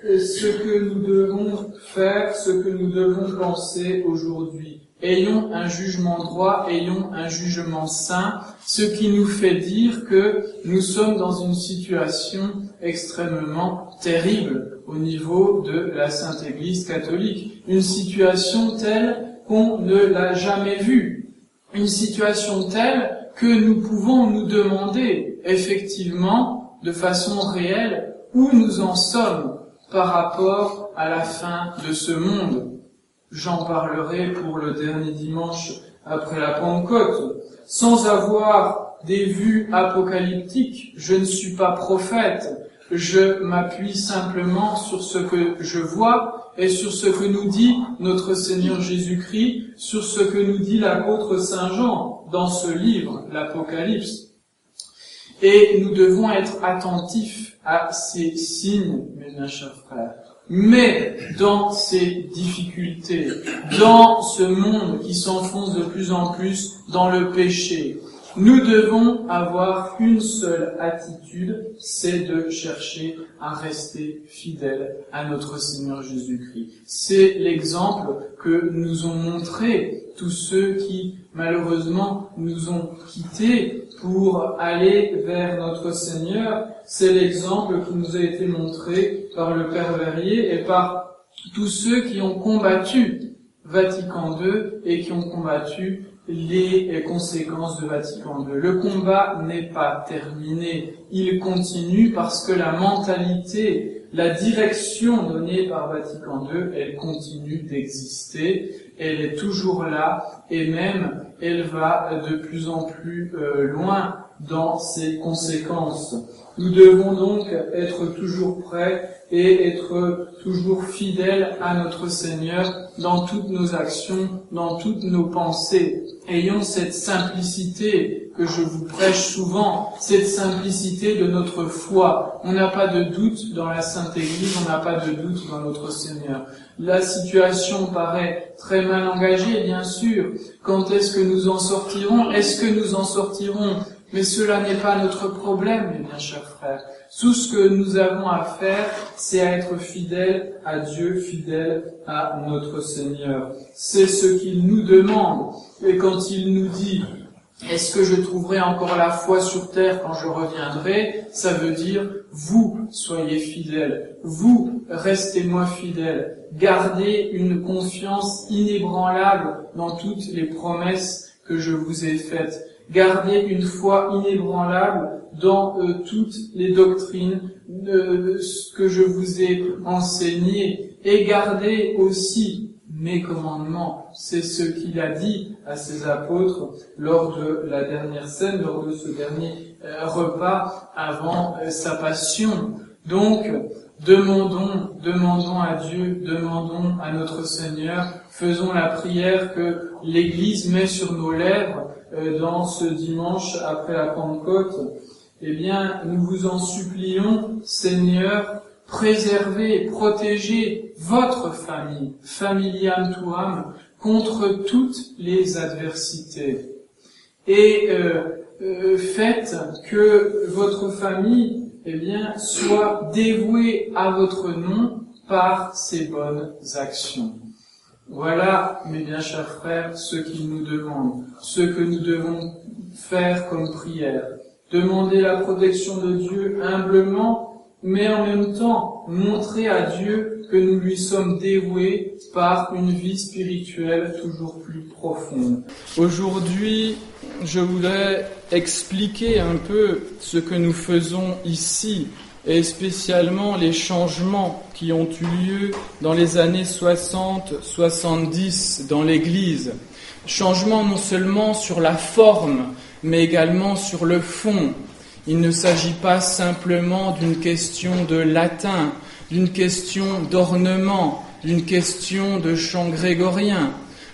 ce que nous devons faire, ce que nous devons penser aujourd'hui. Ayons un jugement droit, ayons un jugement sain, ce qui nous fait dire que nous sommes dans une situation extrêmement terrible au niveau de la Sainte Église catholique. Une situation telle qu'on ne l'a jamais vue. Une situation telle que nous pouvons nous demander effectivement, de façon réelle, où nous en sommes par rapport à la fin de ce monde. J'en parlerai pour le dernier dimanche après la Pentecôte. Sans avoir des vues apocalyptiques, je ne suis pas prophète. Je m'appuie simplement sur ce que je vois et sur ce que nous dit notre Seigneur Jésus-Christ, sur ce que nous dit l'apôtre Saint Jean dans ce livre, l'Apocalypse. Et nous devons être attentifs à ces signes, mes bien chers frères. Mais dans ces difficultés, dans ce monde qui s'enfonce de plus en plus dans le péché, nous devons avoir une seule attitude, c'est de chercher à rester fidèles à notre Seigneur Jésus-Christ. C'est l'exemple que nous ont montré tous ceux qui, malheureusement, nous ont quittés pour aller vers notre Seigneur. C'est l'exemple qui nous a été montré par le Père Verrier et par tous ceux qui ont combattu Vatican II et qui ont combattu les conséquences de Vatican II. Le combat n'est pas terminé, il continue parce que la mentalité, la direction donnée par Vatican II, elle continue d'exister, elle est toujours là et même elle va de plus en plus loin dans ses conséquences. Nous devons donc être toujours prêts et être toujours fidèles à notre Seigneur dans toutes nos actions, dans toutes nos pensées. Ayons cette simplicité que je vous prêche souvent, cette simplicité de notre foi. On n'a pas de doute dans la Sainte Église, on n'a pas de doute dans notre Seigneur. La situation paraît très mal engagée, bien sûr. Quand est-ce que nous en sortirons? Est-ce que nous en sortirons? Mais cela n'est pas notre problème, mes bien chers frères. Tout ce que nous avons à faire, c'est à être fidèles à Dieu, fidèles à notre Seigneur. C'est ce qu'il nous demande. Et quand il nous dit « Est-ce que je trouverai encore la foi sur terre quand je reviendrai ?» Ça veut dire « Vous soyez fidèles, vous restez-moi fidèles, gardez une confiance inébranlable dans toutes les promesses que je vous ai faites. » Gardez une foi inébranlable dans toutes les doctrines que je vous ai enseignées et gardez aussi mes commandements. C'est ce qu'il a dit à ses apôtres lors de la dernière scène, lors de ce dernier repas avant sa passion. Donc, demandons à Dieu, demandons à notre Seigneur, faisons la prière que l'Église met sur nos lèvres dans ce dimanche après la Pentecôte. Eh bien, nous vous en supplions, Seigneur, préservez, protégez votre famille, familiam tuam, contre toutes les adversités. Et faites que votre famille, eh bien, soit dévouée à votre nom par ses bonnes actions. Voilà, mes bien chers frères, ce qu'il nous demande, ce que nous devons faire comme prière. Demander la protection de Dieu humblement, mais en même temps montrer à Dieu que nous lui sommes dévoués par une vie spirituelle toujours plus profonde. Aujourd'hui, je voudrais expliquer un peu ce que nous faisons ici, et spécialement les changements qui ont eu lieu dans les années 60-70 dans l'Église. Changements non seulement sur la forme, mais également sur le fond. Il ne s'agit pas simplement d'une question de latin, d'une question d'ornement, d'une question de chant grégorien.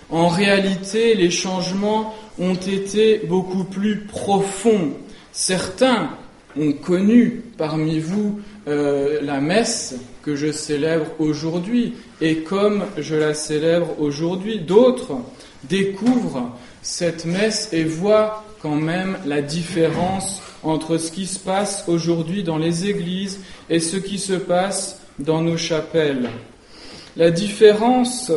En réalité, les changements ont été beaucoup plus profonds. Certains ont connu parmi vous la messe que je célèbre aujourd'hui, et comme je la célèbre aujourd'hui, d'autres découvrent cette messe et voient quand même la différence entre ce qui se passe aujourd'hui dans les églises et ce qui se passe dans nos chapelles. La différence,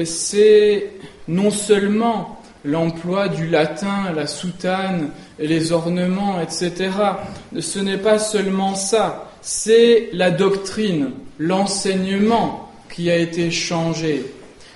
c'est non seulement l'emploi du latin, la soutane, et les ornements, etc. Ce n'est pas seulement ça, c'est la doctrine, l'enseignement qui a été changé.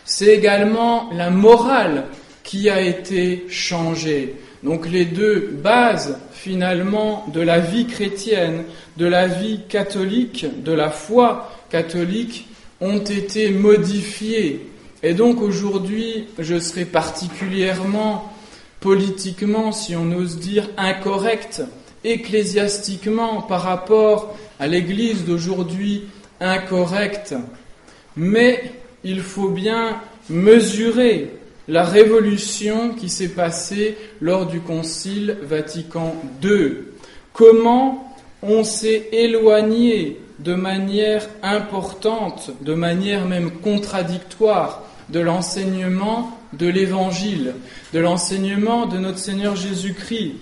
C'est également la morale qui a été changée. Donc les deux bases, finalement, de la vie chrétienne, de la vie catholique, de la foi catholique, ont été modifiées. Et donc aujourd'hui, je serai particulièrement, politiquement, si on ose dire, incorrect, ecclésiastiquement, par rapport à l'Église d'aujourd'hui, incorrect. Mais il faut bien mesurer la révolution qui s'est passée lors du Concile Vatican II. Comment on s'est éloigné de manière importante, de manière même contradictoire, de l'enseignement de l'Évangile, de l'enseignement de notre Seigneur Jésus-Christ.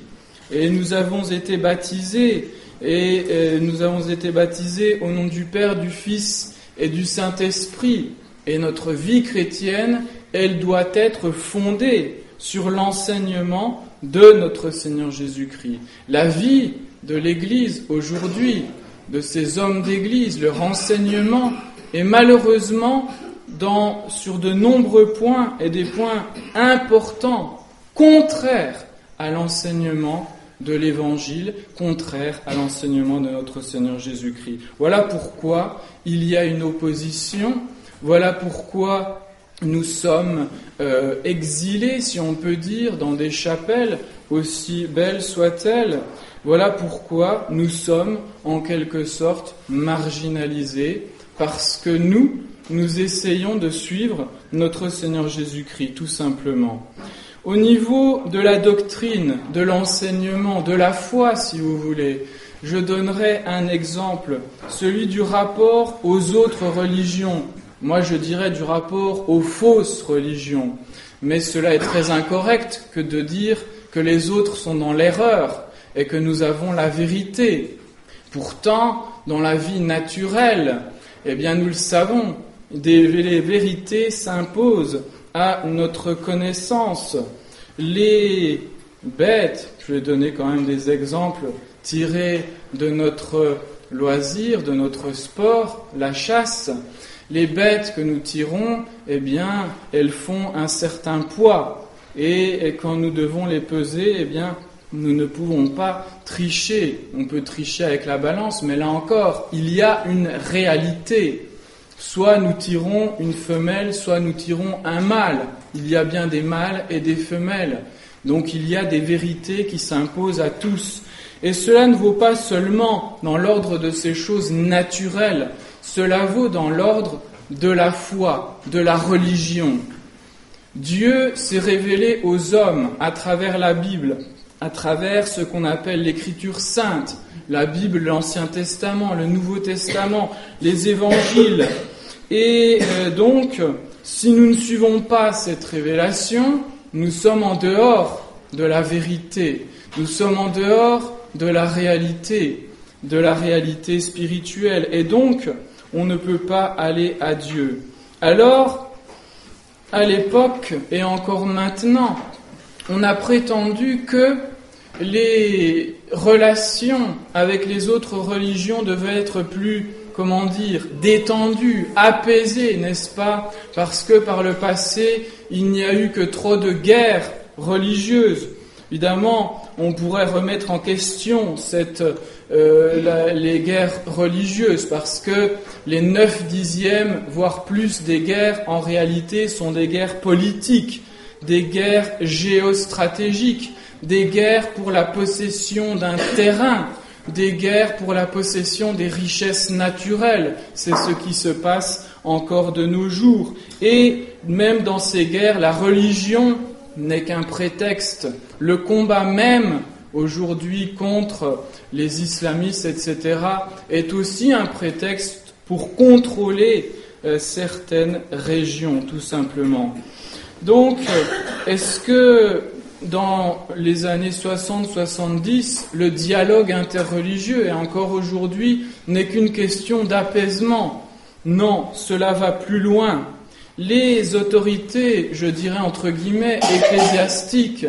Et nous avons été baptisés, au nom du Père, du Fils et du Saint-Esprit. Et notre vie chrétienne, elle doit être fondée sur l'enseignement de notre Seigneur Jésus-Christ. La vie de l'Église aujourd'hui, de ces hommes d'Église, leur enseignement est malheureusement sur de nombreux points et des points importants, contraires à l'enseignement de l'Évangile, contraires à l'enseignement de notre Seigneur Jésus-Christ. Voilà pourquoi il y a une opposition, voilà pourquoi nous sommes exilés, si on peut dire, dans des chapelles, aussi belles soient-elles. Voilà pourquoi nous sommes en quelque sorte marginalisés, parce que nous essayons de suivre notre Seigneur Jésus-Christ, tout simplement. Au niveau de la doctrine, de l'enseignement, de la foi, si vous voulez, je donnerai un exemple, celui du rapport aux autres religions. Moi, je dirais du rapport aux fausses religions. Mais cela est très incorrect que de dire que les autres sont dans l'erreur et que nous avons la vérité. Pourtant, dans la vie naturelle, eh bien, nous le savons, les vérités s'imposent à notre connaissance. Les bêtes, je vais donner quand même des exemples tirés de notre loisir, de notre sport, la chasse. Les bêtes que nous tirons, eh bien, elles font un certain poids. Et quand nous devons les peser, eh bien, nous ne pouvons pas tricher. On peut tricher avec la balance, mais là encore, il y a une réalité. Soit nous tirons une femelle, soit nous tirons un mâle. Il y a bien des mâles et des femelles. Donc il y a des vérités qui s'imposent à tous. Et cela ne vaut pas seulement dans l'ordre de ces choses naturelles. Cela vaut dans l'ordre de la foi, de la religion. Dieu s'est révélé aux hommes à travers la Bible, à travers ce qu'on appelle l'Écriture sainte, la Bible, l'Ancien Testament, le Nouveau Testament, les Évangiles. Et donc, si nous ne suivons pas cette révélation, nous sommes en dehors de la vérité, nous sommes en dehors de la réalité spirituelle. Et donc, on ne peut pas aller à Dieu. Alors, à l'époque et encore maintenant, on a prétendu que les relations avec les autres religions devaient être plus, détendues, apaisées, n'est-ce pas? Parce que par le passé, il n'y a eu que trop de guerres religieuses. Évidemment, on pourrait remettre en question les guerres religieuses, parce que les 9/10, voire plus des guerres, en réalité, sont des guerres politiques, des guerres géostratégiques, des guerres pour la possession d'un terrain, des guerres pour la possession des richesses naturelles. C'est ce qui se passe encore de nos jours. Et même dans ces guerres, la religion n'est qu'un prétexte. Le combat même, aujourd'hui, contre les islamistes, etc., est aussi un prétexte pour contrôler certaines régions, tout simplement. Donc, est-ce que dans les années 60-70, le dialogue interreligieux, et encore aujourd'hui, n'est qu'une question d'apaisement. Non, cela va plus loin. Les autorités, je dirais entre guillemets, ecclésiastiques,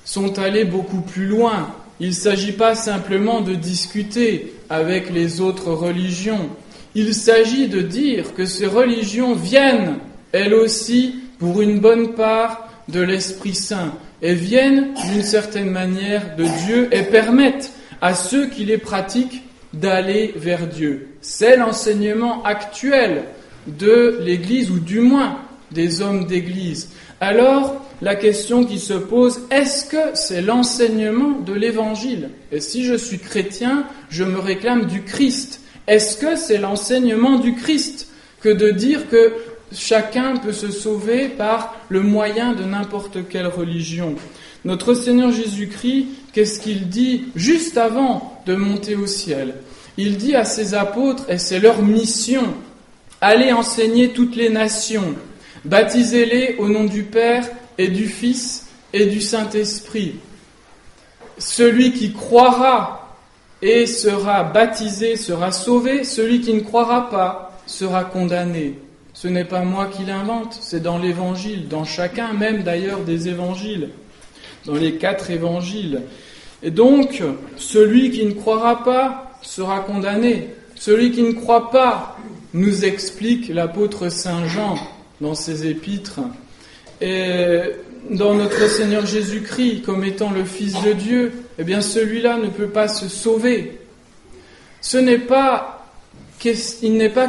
sont allées beaucoup plus loin. Il ne s'agit pas simplement de discuter avec les autres religions. Il s'agit de dire que ces religions viennent, elles aussi, pour une bonne part, de l'Esprit Saint, et viennent d'une certaine manière de Dieu et permettent à ceux qui les pratiquent d'aller vers Dieu. C'est l'enseignement actuel de l'Église, ou du moins des hommes d'Église. Alors, la question qui se pose, est-ce que c'est l'enseignement de l'Évangile ? Et si je suis chrétien, je me réclame du Christ. Est-ce que c'est l'enseignement du Christ que de dire que chacun peut se sauver par le moyen de n'importe quelle religion ? Notre Seigneur Jésus-Christ, qu'est-ce qu'il dit juste avant de monter au ciel ? Il dit à ses apôtres, et c'est leur mission, « Allez enseigner toutes les nations, baptisez-les au nom du Père et du Fils et du Saint-Esprit. Celui qui croira et sera baptisé sera sauvé, celui qui ne croira pas sera condamné. » Ce n'est pas moi qui l'invente, c'est dans l'Évangile, dans chacun même d'ailleurs des évangiles, dans les 4 évangiles. Et donc, celui qui ne croira pas sera condamné. Celui qui ne croit pas, nous explique l'apôtre Saint Jean dans ses épîtres, et dans notre Seigneur Jésus-Christ comme étant le Fils de Dieu, eh bien celui-là ne peut pas se sauver. Il n'est pas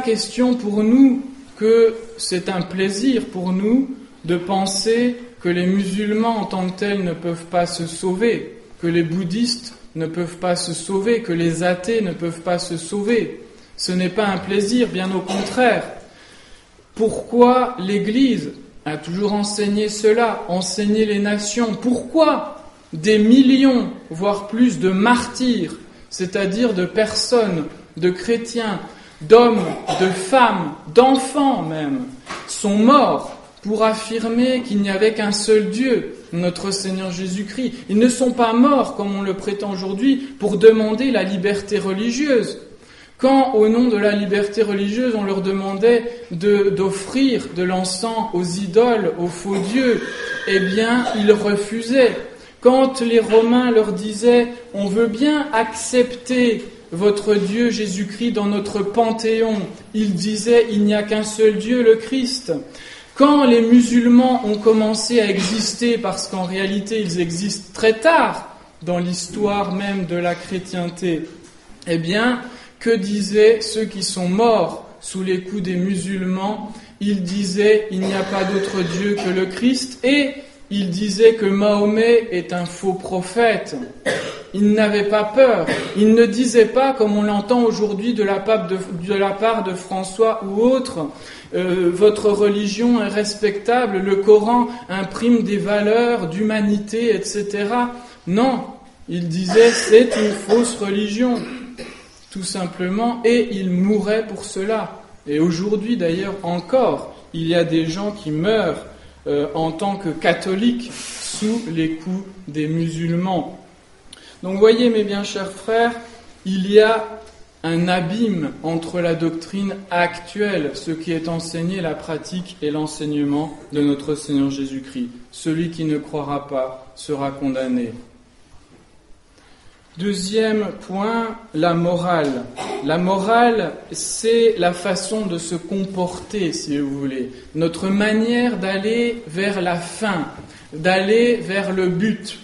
question pour nous que c'est un plaisir pour nous de penser que les musulmans en tant que tels ne peuvent pas se sauver, que les bouddhistes ne peuvent pas se sauver, que les athées ne peuvent pas se sauver. Ce n'est pas un plaisir, bien au contraire. Pourquoi l'Église a toujours enseigné cela, enseigné les nations ? Pourquoi des millions, voire plus, de martyrs, c'est-à-dire de personnes, de chrétiens, d'hommes, de femmes, d'enfants même, sont morts pour affirmer qu'il n'y avait qu'un seul Dieu, notre Seigneur Jésus-Christ. Ils ne sont pas morts, comme on le prétend aujourd'hui, pour demander la liberté religieuse. Quand, au nom de la liberté religieuse, on leur demandait d'offrir de l'encens aux idoles, aux faux dieux, eh bien, ils refusaient. Quand les Romains leur disaient « on veut bien accepter votre Dieu Jésus-Christ dans notre panthéon », ils disaient « il n'y a qu'un seul Dieu, le Christ ». Quand les musulmans ont commencé à exister, parce qu'en réalité ils existent très tard dans l'histoire même de la chrétienté, eh bien, que disaient ceux qui sont morts sous les coups des musulmans ? Ils disaient « il n'y a pas d'autre Dieu que le Christ » et ils disaient que Mahomet est un faux prophète. Ils n'avaient pas peur. Ils ne disaient pas, comme on l'entend aujourd'hui de la part de François ou autres, votre religion est respectable, le Coran imprime des valeurs d'humanité, etc. Non, ils disaient c'est une fausse religion, tout simplement, et ils mouraient pour cela. Et aujourd'hui d'ailleurs encore, il y a des gens qui meurent en tant que catholiques sous les coups des musulmans. Donc voyez mes bien chers frères, il y a un abîme entre la doctrine actuelle, ce qui est enseigné, la pratique et l'enseignement de notre Seigneur Jésus-Christ. Celui qui ne croira pas sera condamné. Deuxième point, la morale. La morale, c'est la façon de se comporter, si vous voulez. Notre manière d'aller vers la fin, d'aller vers le but.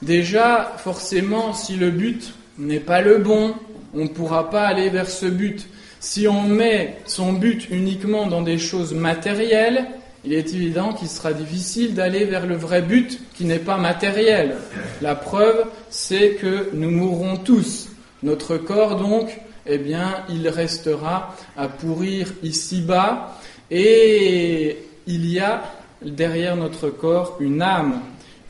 Déjà, forcément, si le but n'est pas le bon, on ne pourra pas aller vers ce but. Si on met son but uniquement dans des choses matérielles, il est évident qu'il sera difficile d'aller vers le vrai but qui n'est pas matériel. La preuve, c'est que nous mourrons tous. Notre corps, donc, eh bien, il restera à pourrir ici-bas. Et il y a derrière notre corps une âme.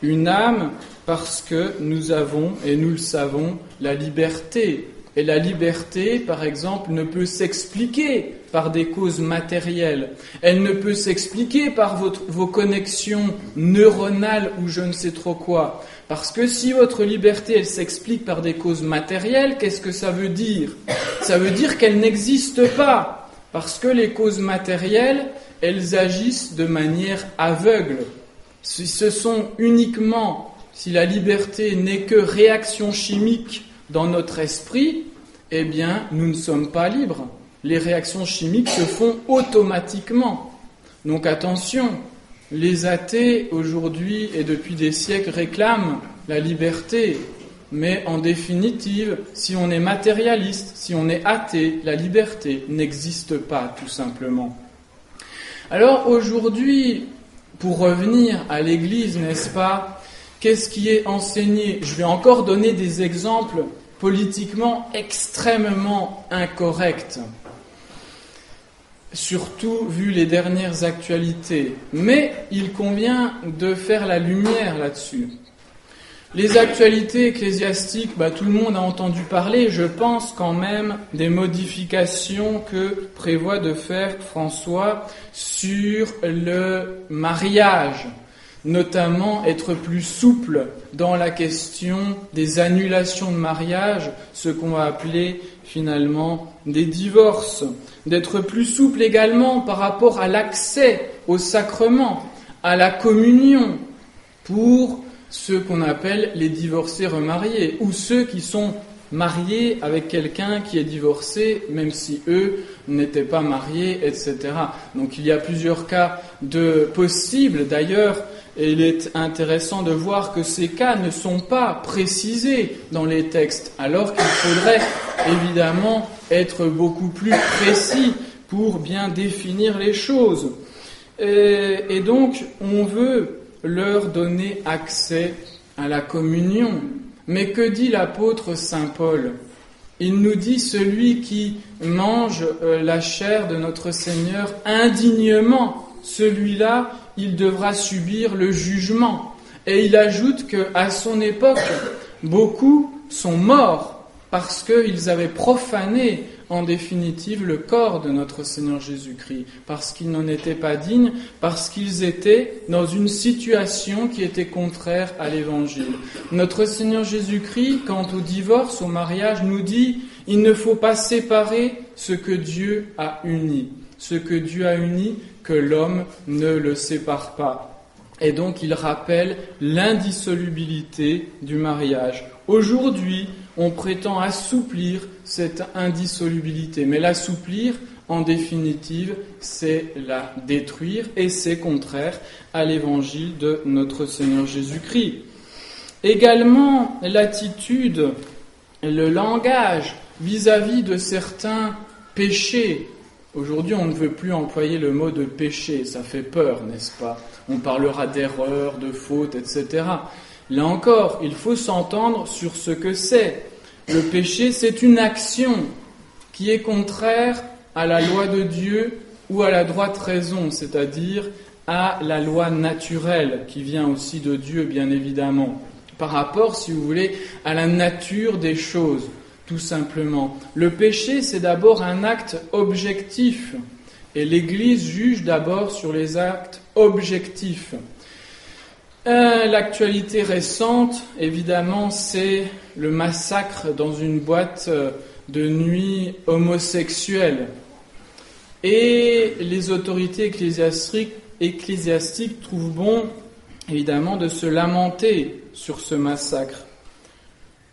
Une âme parce que nous avons, et nous le savons, la liberté Et la liberté, par exemple, ne peut s'expliquer par des causes matérielles. Elle ne peut s'expliquer par vos connexions neuronales ou je ne sais trop quoi. Parce que si votre liberté, elle s'explique par des causes matérielles, qu'est-ce que ça veut dire ? Ça veut dire qu'elle n'existe pas. Parce que les causes matérielles, elles agissent de manière aveugle. Si ce sont uniquement, si la liberté n'est que réaction chimique dans notre esprit, eh bien, nous ne sommes pas libres. Les réactions chimiques se font automatiquement. Donc attention, les athées, aujourd'hui et depuis des siècles, réclament la liberté. Mais en définitive, si on est matérialiste, si on est athée, la liberté n'existe pas, tout simplement. Alors aujourd'hui, pour revenir à l'Église, n'est-ce pas ? Qu'est-ce qui est enseigné ? Je vais encore donner des exemples politiquement extrêmement incorrects, surtout vu les dernières actualités. Mais il convient de faire la lumière là-dessus. Les actualités ecclésiastiques, tout le monde a entendu parler, je pense quand même, des modifications que prévoit de faire François sur le mariage. Notamment être plus souple dans la question des annulations de mariage, ce qu'on va appeler finalement des divorces. D'être plus souple également par rapport à l'accès au sacrement, à la communion, pour ceux qu'on appelle les divorcés remariés, ou ceux qui sont mariés avec quelqu'un qui est divorcé, même si eux n'étaient pas mariés, etc. Donc il y a plusieurs cas de possibles d'ailleurs. Et il est intéressant de voir que ces cas ne sont pas précisés dans les textes, alors qu'il faudrait évidemment être beaucoup plus précis pour bien définir les choses. Et donc, on veut leur donner accès à la communion. Mais que dit l'apôtre Saint Paul ? Il nous dit « Celui qui mange la chair de notre Seigneur indignement, celui-là, il devra subir le jugement. » Et il ajoute qu'à son époque, beaucoup sont morts parce qu'ils avaient profané en définitive le corps de notre Seigneur Jésus-Christ, parce qu'ils n'en étaient pas dignes, parce qu'ils étaient dans une situation qui était contraire à l'Évangile. Notre Seigneur Jésus-Christ, quant au divorce, au mariage, nous dit « Il ne faut pas séparer ce que Dieu a uni. Ce que Dieu a uni, que l'homme ne le sépare pas. » Et donc il rappelle l'indissolubilité du mariage. Aujourd'hui, on prétend assouplir cette indissolubilité, mais l'assouplir, en définitive, c'est la détruire, et c'est contraire à l'évangile de notre Seigneur Jésus-Christ. Également, l'attitude, le langage vis-à-vis de certains péchés. Aujourd'hui, on ne veut plus employer le mot de péché, ça fait peur, n'est-ce pas ? On parlera d'erreur, de faute, etc. Là encore, il faut s'entendre sur ce que c'est. Le péché, c'est une action qui est contraire à la loi de Dieu ou à la droite raison, c'est-à-dire à la loi naturelle qui vient aussi de Dieu, bien évidemment, par rapport, si vous voulez, à la nature des choses. Tout simplement. Le péché, c'est d'abord un acte objectif. Et l'Église juge d'abord sur les actes objectifs. L'actualité récente, évidemment, c'est le massacre dans une boîte de nuit homosexuelle. Et les autorités ecclésiastiques trouvent bon, évidemment, de se lamenter sur ce massacre.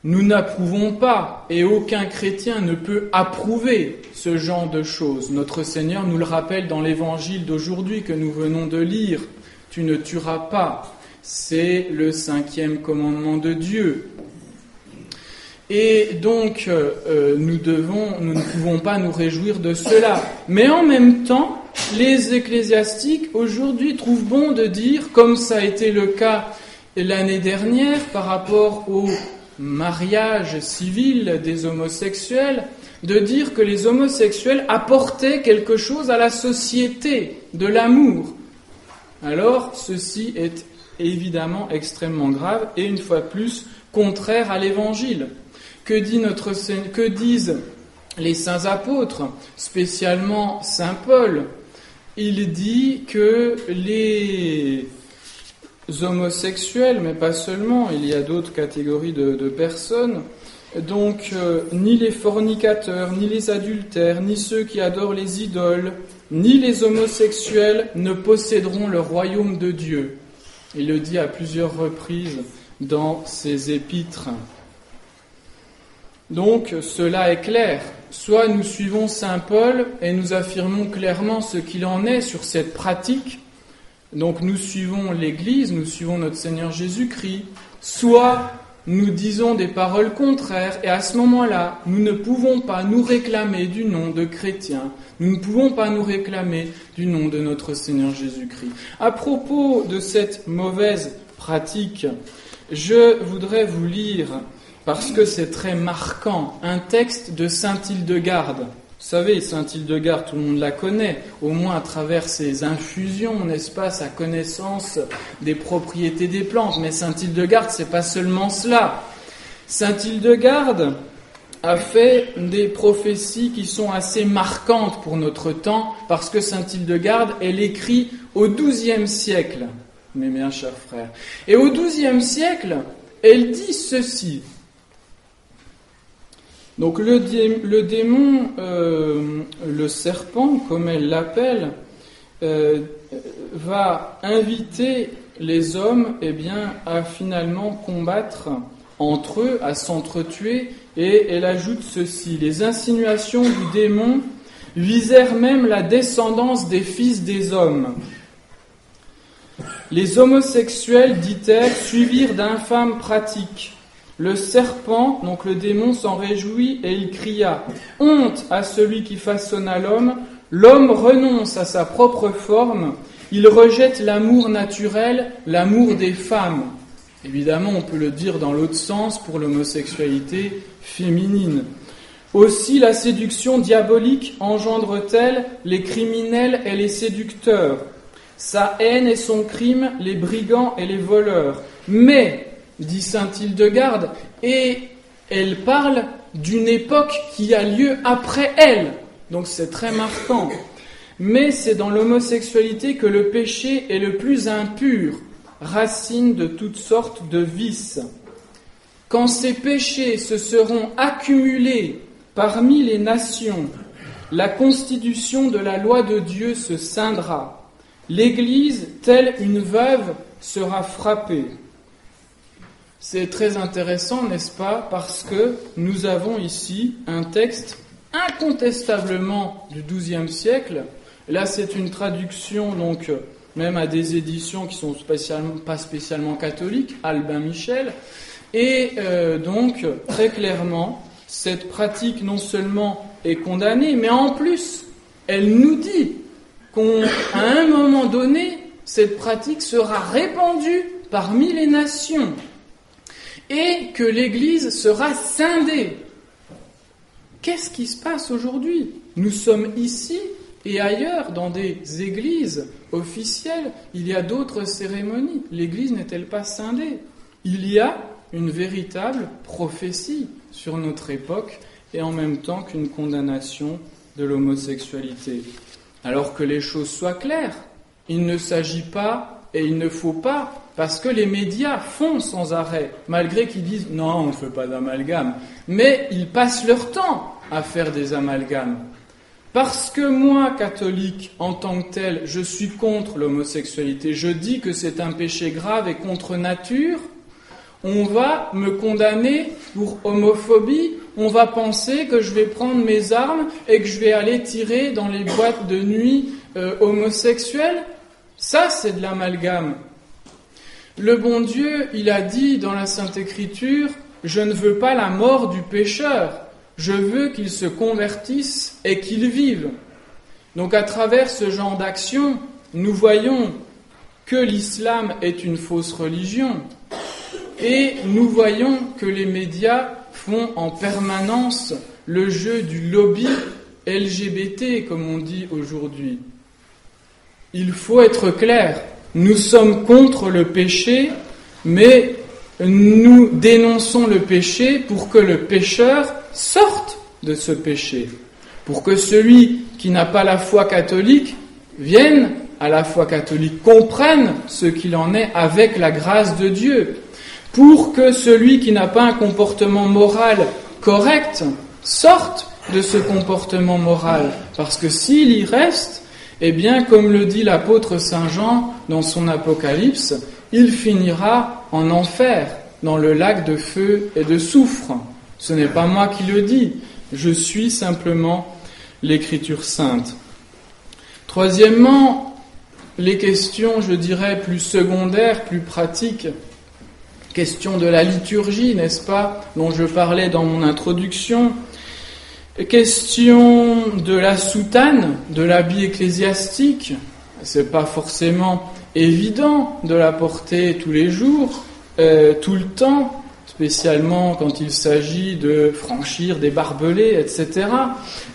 Nous n'approuvons pas, et aucun chrétien ne peut approuver ce genre de choses. Notre Seigneur nous le rappelle dans l'évangile d'aujourd'hui que nous venons de lire. Tu ne tueras pas. C'est le 5e commandement de Dieu. Et donc, nous ne pouvons pas nous réjouir de cela. Mais en même temps, les ecclésiastiques aujourd'hui trouvent bon de dire, comme ça a été le cas l'année dernière par rapport au mariage civil des homosexuels, de dire que les homosexuels apportaient quelque chose à la société, de l'amour. Alors, ceci est évidemment extrêmement grave et une fois de plus contraire à l'Évangile. Que disent les saints apôtres, spécialement saint Paul? Il dit que les homosexuels, mais pas seulement, il y a d'autres catégories de personnes, donc ni les fornicateurs, ni les adultères, ni ceux qui adorent les idoles, ni les homosexuels ne posséderont le royaume de Dieu. Il le dit à plusieurs reprises dans ses épîtres. Donc cela est clair. Soit nous suivons saint Paul et nous affirmons clairement ce qu'il en est sur cette pratique, donc nous suivons l'Église, nous suivons notre Seigneur Jésus-Christ, soit nous disons des paroles contraires et à ce moment-là, nous ne pouvons pas nous réclamer du nom de chrétiens, nous ne pouvons pas nous réclamer du nom de notre Seigneur Jésus-Christ. À propos de cette mauvaise pratique, je voudrais vous lire, parce que c'est très marquant, un texte de saint Hildegarde. Vous savez, sainte Hildegarde, tout le monde la connaît, au moins à travers ses infusions, n'est-ce pas, sa connaissance des propriétés des plantes. Mais sainte Hildegarde, c'est pas seulement cela. Sainte Hildegarde a fait des prophéties qui sont assez marquantes pour notre temps, parce que sainte Hildegarde, elle écrit au XIIe siècle, mes bien chers frères. Et au XIIe siècle, elle dit ceci. Donc le démon, le serpent, comme elle l'appelle, va inviter les hommes à finalement combattre entre eux, à s'entretuer, et elle ajoute ceci. Les insinuations du démon visèrent même la descendance des fils des hommes. Les homosexuels, dit-elle, suivirent d'infâmes pratiques. Le serpent, donc le démon, s'en réjouit et il cria « Honte à celui qui façonna l'homme, l'homme renonce à sa propre forme, il rejette l'amour naturel, l'amour des femmes. » Évidemment, on peut le dire dans l'autre sens pour l'homosexualité féminine. Aussi, la séduction diabolique engendre-t-elle les criminels et les séducteurs, sa haine et son crime, les brigands et les voleurs. Mais, dit sainte Hildegarde, et elle parle d'une époque qui a lieu après elle. Donc c'est très marquant. Mais c'est dans l'homosexualité que le péché est le plus impur, racine de toutes sortes de vices. Quand ces péchés se seront accumulés parmi les nations, la constitution de la loi de Dieu se scindra. L'Église, telle une veuve, sera frappée. C'est très intéressant, n'est-ce pas, parce que nous avons ici un texte incontestablement du XIIe siècle. Là, c'est une traduction, donc, même à des éditions qui sont pas spécialement catholiques, Albin Michel. Et donc, très clairement, cette pratique non seulement est condamnée, mais en plus, elle nous dit qu'à un moment donné, cette pratique sera répandue parmi les nations et que l'Église sera scindée. Qu'est-ce qui se passe aujourd'hui ? Nous sommes ici et ailleurs, dans des églises officielles, il y a d'autres cérémonies. L'Église n'est-elle pas scindée ? Il y a une véritable prophétie sur notre époque et en même temps qu'une condamnation de l'homosexualité. Alors que les choses soient claires, il ne s'agit pas et il ne faut pas, parce que les médias font sans arrêt, malgré qu'ils disent « non, on ne fait pas d'amalgame », mais ils passent leur temps à faire des amalgames. Parce que moi, catholique, en tant que tel, je suis contre l'homosexualité, je dis que c'est un péché grave et contre nature, on va me condamner pour homophobie, on va penser que je vais prendre mes armes et que je vais aller tirer dans les boîtes de nuit homosexuelles. Ça, c'est de l'amalgame. Le bon Dieu, il a dit dans la Sainte Écriture, « Je ne veux pas la mort du pécheur, je veux qu'il se convertisse et qu'il vive. » Donc à travers ce genre d'action, nous voyons que l'islam est une fausse religion et nous voyons que les médias font en permanence le jeu du lobby LGBT, comme on dit aujourd'hui. Il faut être clair, nous sommes contre le péché, mais nous dénonçons le péché pour que le pécheur sorte de ce péché, pour que celui qui n'a pas la foi catholique vienne à la foi catholique, comprenne ce qu'il en est avec la grâce de Dieu, pour que celui qui n'a pas un comportement moral correct sorte de ce comportement moral, parce que s'il y reste, eh bien, comme le dit l'apôtre Saint Jean dans son Apocalypse, il finira en enfer, dans le lac de feu et de soufre. Ce n'est pas moi qui le dis, je suis simplement l'Écriture sainte. Troisièmement, les questions, je dirais, plus secondaires, plus pratiques, question de la liturgie, n'est-ce pas, dont je parlais dans mon introduction, question de la soutane, de l'habit ecclésiastique, c'est pas forcément évident de la porter tous les jours, tout le temps, spécialement quand il s'agit de franchir des barbelés, etc.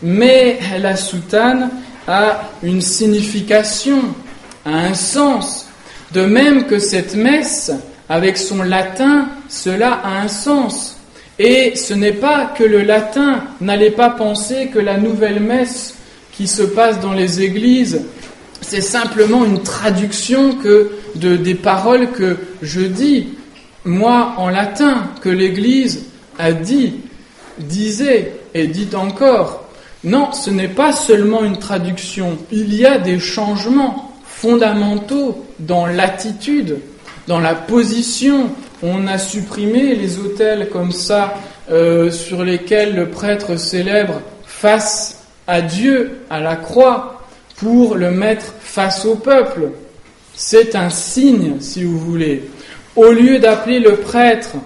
Mais la soutane a une signification, a un sens, de même que cette messe, avec son latin, cela a un sens. Et ce n'est pas que le latin, n'allez pas penser que la nouvelle messe qui se passe dans les églises, c'est simplement une traduction des paroles que je dis, moi en latin, que l'Église a dit, disait et dit encore. Non, ce n'est pas seulement une traduction, il y a des changements fondamentaux dans l'attitude, dans la position. On a supprimé les autels comme ça, sur lesquels le prêtre célèbre face à Dieu, à la croix, pour le mettre face au peuple. C'est un signe, si vous voulez. Au lieu d'appeler le prêtre,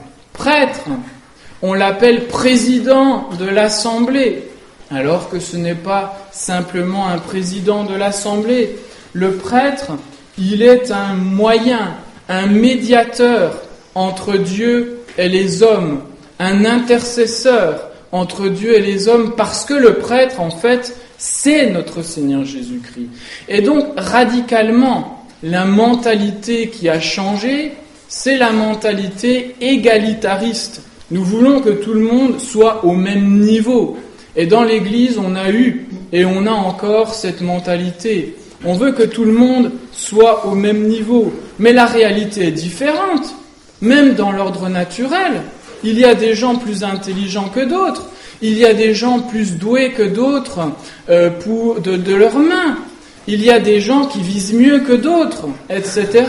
on l'appelle président de l'Assemblée, alors que ce n'est pas simplement un président de l'Assemblée. Le prêtre, il est un moyen, un médiateur entre Dieu et les hommes, un intercesseur entre Dieu et les hommes, parce que le prêtre, en fait, c'est notre Seigneur Jésus-Christ. Et donc, radicalement, la mentalité qui a changé, c'est la mentalité égalitariste. Nous voulons que tout le monde soit au même niveau. Et dans l'Église, on a eu et on a encore cette mentalité. On veut que tout le monde soit au même niveau. Mais la réalité est différente. Même dans l'ordre naturel, il y a des gens plus intelligents que d'autres. Il y a des gens plus doués que d'autres de leurs mains. Il y a des gens qui visent mieux que d'autres, etc.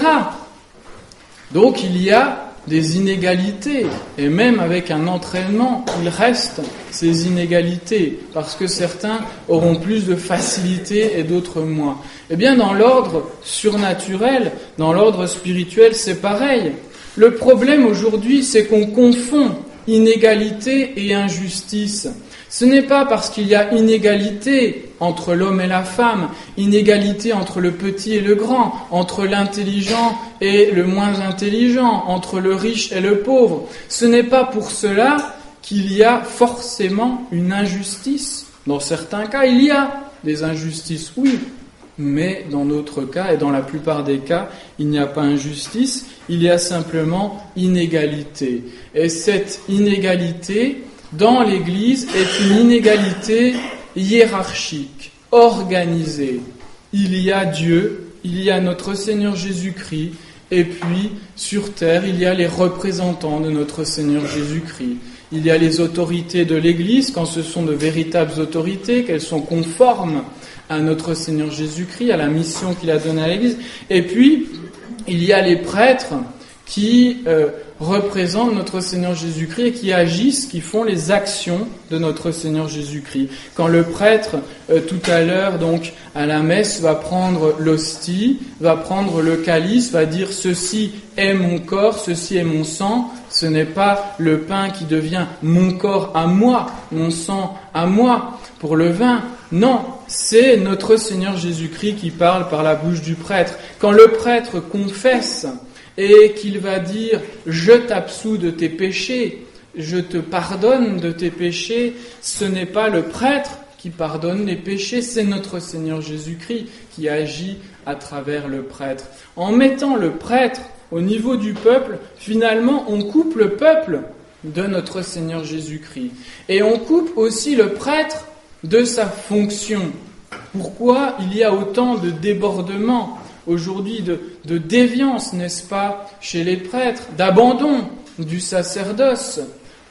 Donc il y a des inégalités. Et même avec un entraînement, il reste ces inégalités, parce que certains auront plus de facilité et d'autres moins. Eh bien, dans l'ordre surnaturel, dans l'ordre spirituel, c'est pareil. Le problème aujourd'hui, c'est qu'on confond inégalité et injustice. Ce n'est pas parce qu'il y a inégalité entre l'homme et la femme, inégalité entre le petit et le grand, entre l'intelligent et le moins intelligent, entre le riche et le pauvre. Ce n'est pas pour cela qu'il y a forcément une injustice. Dans certains cas, il y a des injustices, oui. Mais dans d'autres cas, et dans la plupart des cas, il n'y a pas injustice, il y a simplement inégalité. Et cette inégalité, dans l'Église, est une inégalité hiérarchique, organisée. Il y a Dieu, il y a notre Seigneur Jésus-Christ, et puis, sur terre, il y a les représentants de notre Seigneur Jésus-Christ. Il y a les autorités de l'Église, quand ce sont de véritables autorités, qu'elles sont conformes à notre Seigneur Jésus-Christ, à la mission qu'il a donnée à l'Église. Et puis, il y a les prêtres qui représentent notre Seigneur Jésus-Christ et qui agissent, qui font les actions de notre Seigneur Jésus-Christ. Quand le prêtre, tout à l'heure, donc, à la messe, va prendre l'hostie, va prendre le calice, va dire « Ceci est mon corps, ceci est mon sang », ce n'est pas le pain qui devient mon corps à moi, mon sang à moi, pour le vin. Non, c'est notre Seigneur Jésus-Christ qui parle par la bouche du prêtre. Quand le prêtre confesse et qu'il va dire « Je t'absous de tes péchés, je te pardonne de tes péchés », ce n'est pas le prêtre qui pardonne les péchés, c'est notre Seigneur Jésus-Christ qui agit à travers le prêtre. En mettant le prêtre au niveau du peuple, finalement, on coupe le peuple de notre Seigneur Jésus-Christ. Et on coupe aussi le prêtre de sa fonction. Pourquoi il y a autant de débordements aujourd'hui, de déviance, n'est-ce pas, chez les prêtres, d'abandon du sacerdoce,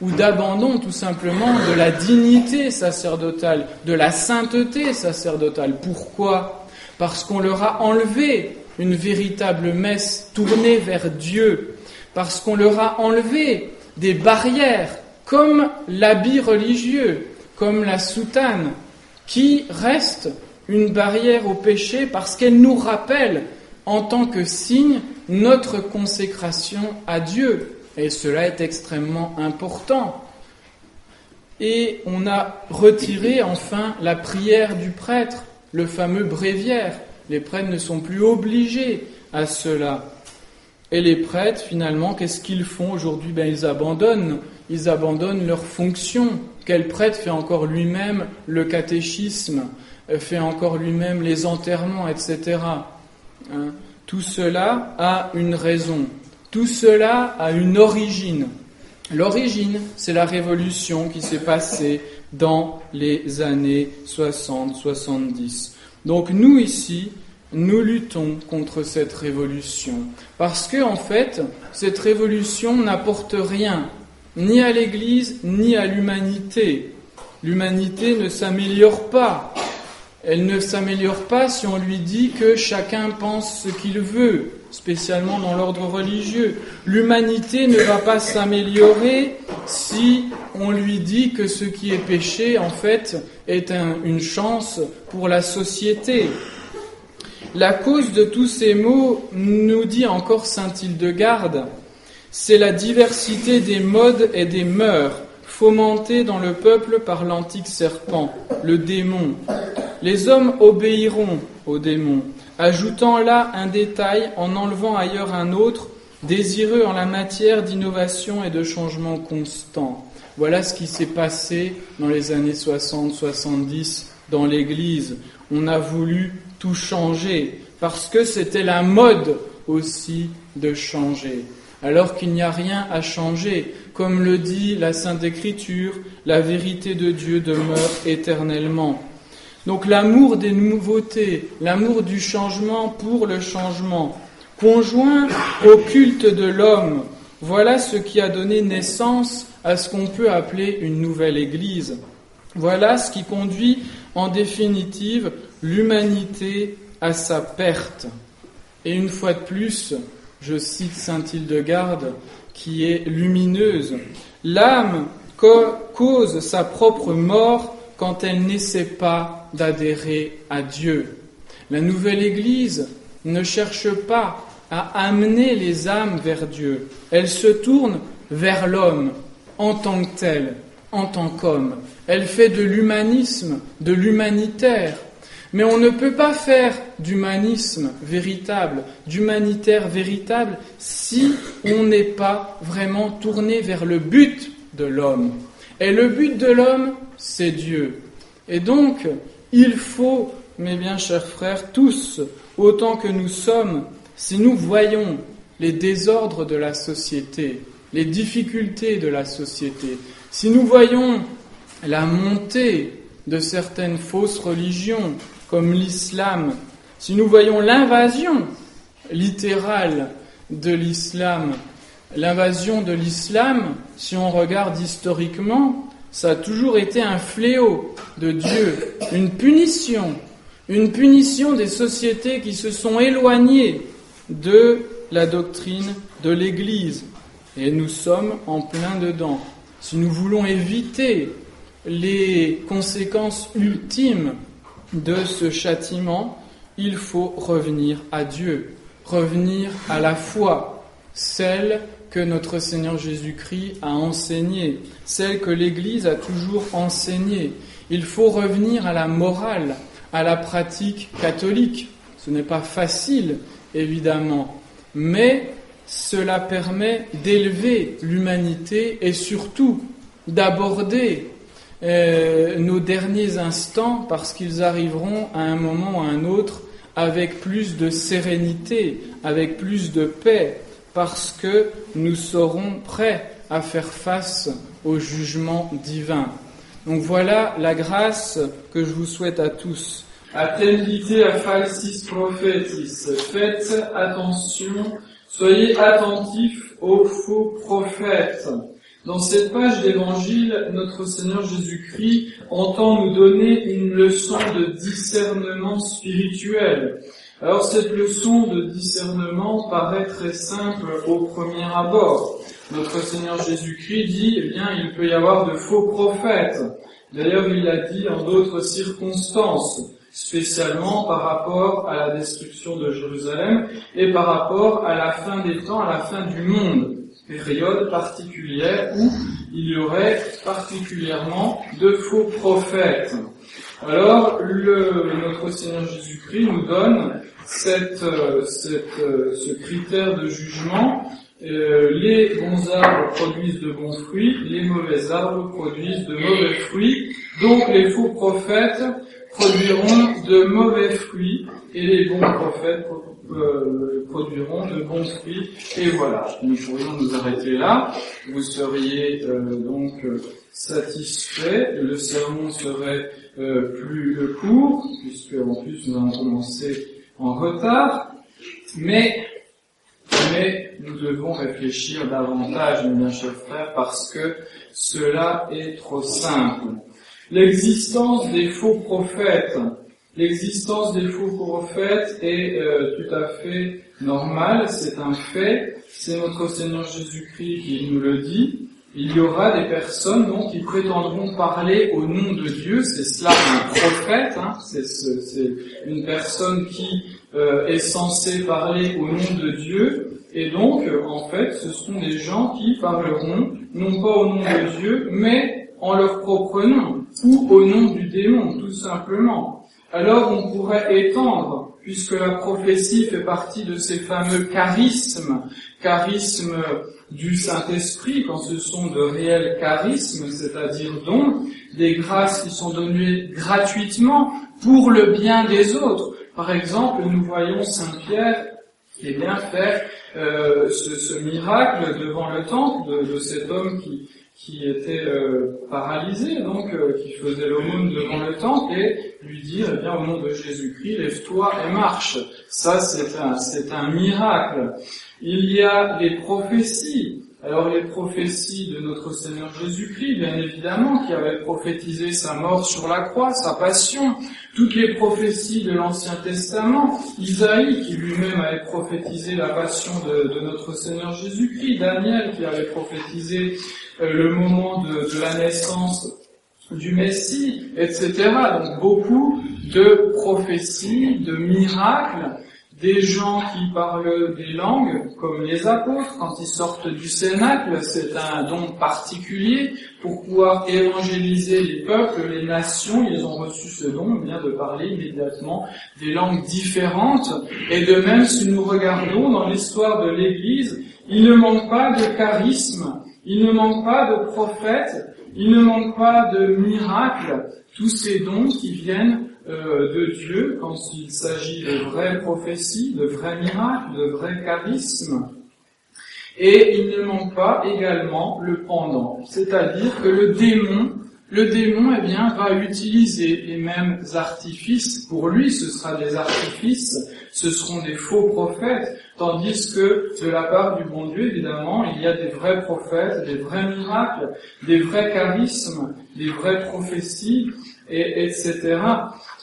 ou d'abandon tout simplement de la dignité sacerdotale, de la sainteté sacerdotale. Pourquoi ? Parce qu'on leur a enlevé une véritable messe tournée vers Dieu, parce qu'on leur a enlevé des barrières comme l'habit religieux, comme la soutane, qui reste une barrière au péché parce qu'elle nous rappelle en tant que signe notre consécration à Dieu. Et cela est extrêmement important. Et on a retiré enfin la prière du prêtre, le fameux bréviaire. Les prêtres ne sont plus obligés à cela. Et les prêtres, finalement, qu'est-ce qu'ils font aujourd'hui ? Ils abandonnent leur fonction. Quel prêtre fait encore lui-même le catéchisme, fait encore lui-même les enterrements, etc. Tout cela a une raison. Tout cela a une origine. L'origine, c'est la révolution qui s'est passée dans les années 60-70. Donc nous ici, nous luttons contre cette révolution. Parce que, en fait, cette révolution n'apporte rien, ni à l'Église, ni à l'humanité. L'humanité ne s'améliore pas. Elle ne s'améliore pas si on lui dit que chacun pense ce qu'il veut, spécialement dans l'ordre religieux. L'humanité ne va pas s'améliorer si on lui dit que ce qui est péché, en fait, est une chance pour la société. La cause de tous ces maux, nous dit encore saint Hildegarde, c'est la diversité des modes et des mœurs fomentées dans le peuple par l'antique serpent, le démon. Les hommes obéiront au démon, ajoutant là un détail en enlevant ailleurs un autre, désireux en la matière d'innovation et de changement constant. Voilà ce qui s'est passé dans les années 60-70 dans l'Église. On a voulu tout changer, parce que c'était la mode aussi de changer. Alors qu'il n'y a rien à changer. Comme le dit la Sainte Écriture, la vérité de Dieu demeure éternellement. Donc l'amour des nouveautés, l'amour du changement pour le changement, conjoint au culte de l'homme, voilà ce qui a donné naissance à ce qu'on peut appeler une nouvelle Église. Voilà ce qui conduit en définitive l'humanité à sa perte. Et une fois de plus, je cite saint Hildegarde, qui est lumineuse, l'âme cause sa propre mort quand elle n'essaie pas d'adhérer à Dieu. La nouvelle Église ne cherche pas à amener les âmes vers Dieu. Elle se tourne vers l'homme en tant que tel, en tant qu'homme. Elle fait de l'humanisme, de l'humanitaire. Mais on ne peut pas faire d'humanisme véritable, d'humanitaire véritable, si on n'est pas vraiment tourné vers le but de l'homme. Et le but de l'homme, c'est Dieu. Et donc, il faut, mes bien chers frères, tous, autant que nous sommes, si nous voyons les désordres de la société, les difficultés de la société, si nous voyons la montée de certaines fausses religions, comme l'islam, si nous voyons l'invasion littérale de l'islam, si on regarde historiquement, ça a toujours été un fléau de Dieu, une punition des sociétés qui se sont éloignées de la doctrine de l'Église. Et nous sommes en plein dedans. Si nous voulons éviter les conséquences ultimes de ce châtiment, il faut revenir à Dieu, revenir à la foi, celle que notre Seigneur Jésus-Christ a enseignée, celle que l'Église a toujours enseignée. Il faut revenir à la morale, à la pratique catholique. Ce n'est pas facile, évidemment, mais cela permet d'élever l'humanité et surtout d'aborder nos derniers instants, parce qu'ils arriveront à un moment ou à un autre avec plus de sérénité, avec plus de paix, parce que nous serons prêts à faire face au jugement divin. Donc voilà la grâce que je vous souhaite à tous. Attendite a falsis prophetis. Faites attention, soyez attentifs aux faux prophètes. Dans cette page d'évangile, notre Seigneur Jésus-Christ entend nous donner une leçon de discernement spirituel. Alors cette leçon de discernement paraît très simple au premier abord. Notre Seigneur Jésus-Christ dit, il peut y avoir de faux prophètes. D'ailleurs, il l'a dit en d'autres circonstances, spécialement par rapport à la destruction de Jérusalem et par rapport à la fin des temps, à la fin du monde. Période particulière où il y aurait particulièrement de faux prophètes. Alors, notre Seigneur Jésus-Christ nous donne ce critère de jugement. Les bons arbres produisent de bons fruits, les mauvais arbres produisent de mauvais fruits. Donc, les faux prophètes produiront de mauvais fruits et les bons prophètes produiront de bons fruits. Et voilà, nous pourrions nous arrêter là. Vous seriez donc satisfait. Le sermon serait plus court, puisque en plus nous avons commencé en retard. Mais nous devons réfléchir davantage, mes bien chers frères, parce que cela est trop simple. L'existence des faux prophètes est tout à fait normale, c'est un fait, c'est notre Seigneur Jésus-Christ qui nous le dit. Il y aura des personnes donc qui prétendront parler au nom de Dieu, c'est cela un prophète, c'est une personne qui est censée parler au nom de Dieu, et donc en fait ce sont des gens qui parleront non pas au nom de Dieu, mais en leur propre nom, ou au nom du démon, tout simplement. Alors on pourrait étendre, puisque la prophétie fait partie de ces fameux charismes du Saint-Esprit, quand ce sont de réels charismes, c'est-à-dire dons, des grâces qui sont données gratuitement pour le bien des autres. Par exemple, nous voyons Saint Pierre faire ce miracle devant le temple de cet homme qui était paralysé, donc qui faisait l'aumône devant le temple, et lui dire, au nom de Jésus-Christ, lève-toi et marche. Ça, c'est un miracle. Il y a les prophéties. Alors les prophéties de notre Seigneur Jésus-Christ, bien évidemment, qui avait prophétisé sa mort sur la croix, sa passion, toutes les prophéties de l'Ancien Testament, Isaïe qui lui-même avait prophétisé la passion de notre Seigneur Jésus-Christ, Daniel qui avait prophétisé le moment de la naissance du Messie, etc. Donc beaucoup de prophéties, de miracles, des gens qui parlent des langues, comme les apôtres, quand ils sortent du cénacle, c'est un don particulier pour pouvoir évangéliser les peuples, les nations. Ils ont reçu ce don, de parler immédiatement des langues différentes. Et de même, si nous regardons dans l'histoire de l'Église, il ne manque pas de charisme, il ne manque pas de prophètes, il ne manque pas de miracles, tous ces dons qui viennent de Dieu quand il s'agit de vraies prophéties, de vrais miracles, de vrais charismes. Et il ne manque pas également le pendant, c'est-à-dire que le démon va utiliser les mêmes artifices. Pour lui, ce sera des artifices, ce seront des faux prophètes, tandis que de la part du bon Dieu, évidemment, il y a des vrais prophètes, des vrais miracles, des vrais charismes, des vraies prophéties, etc.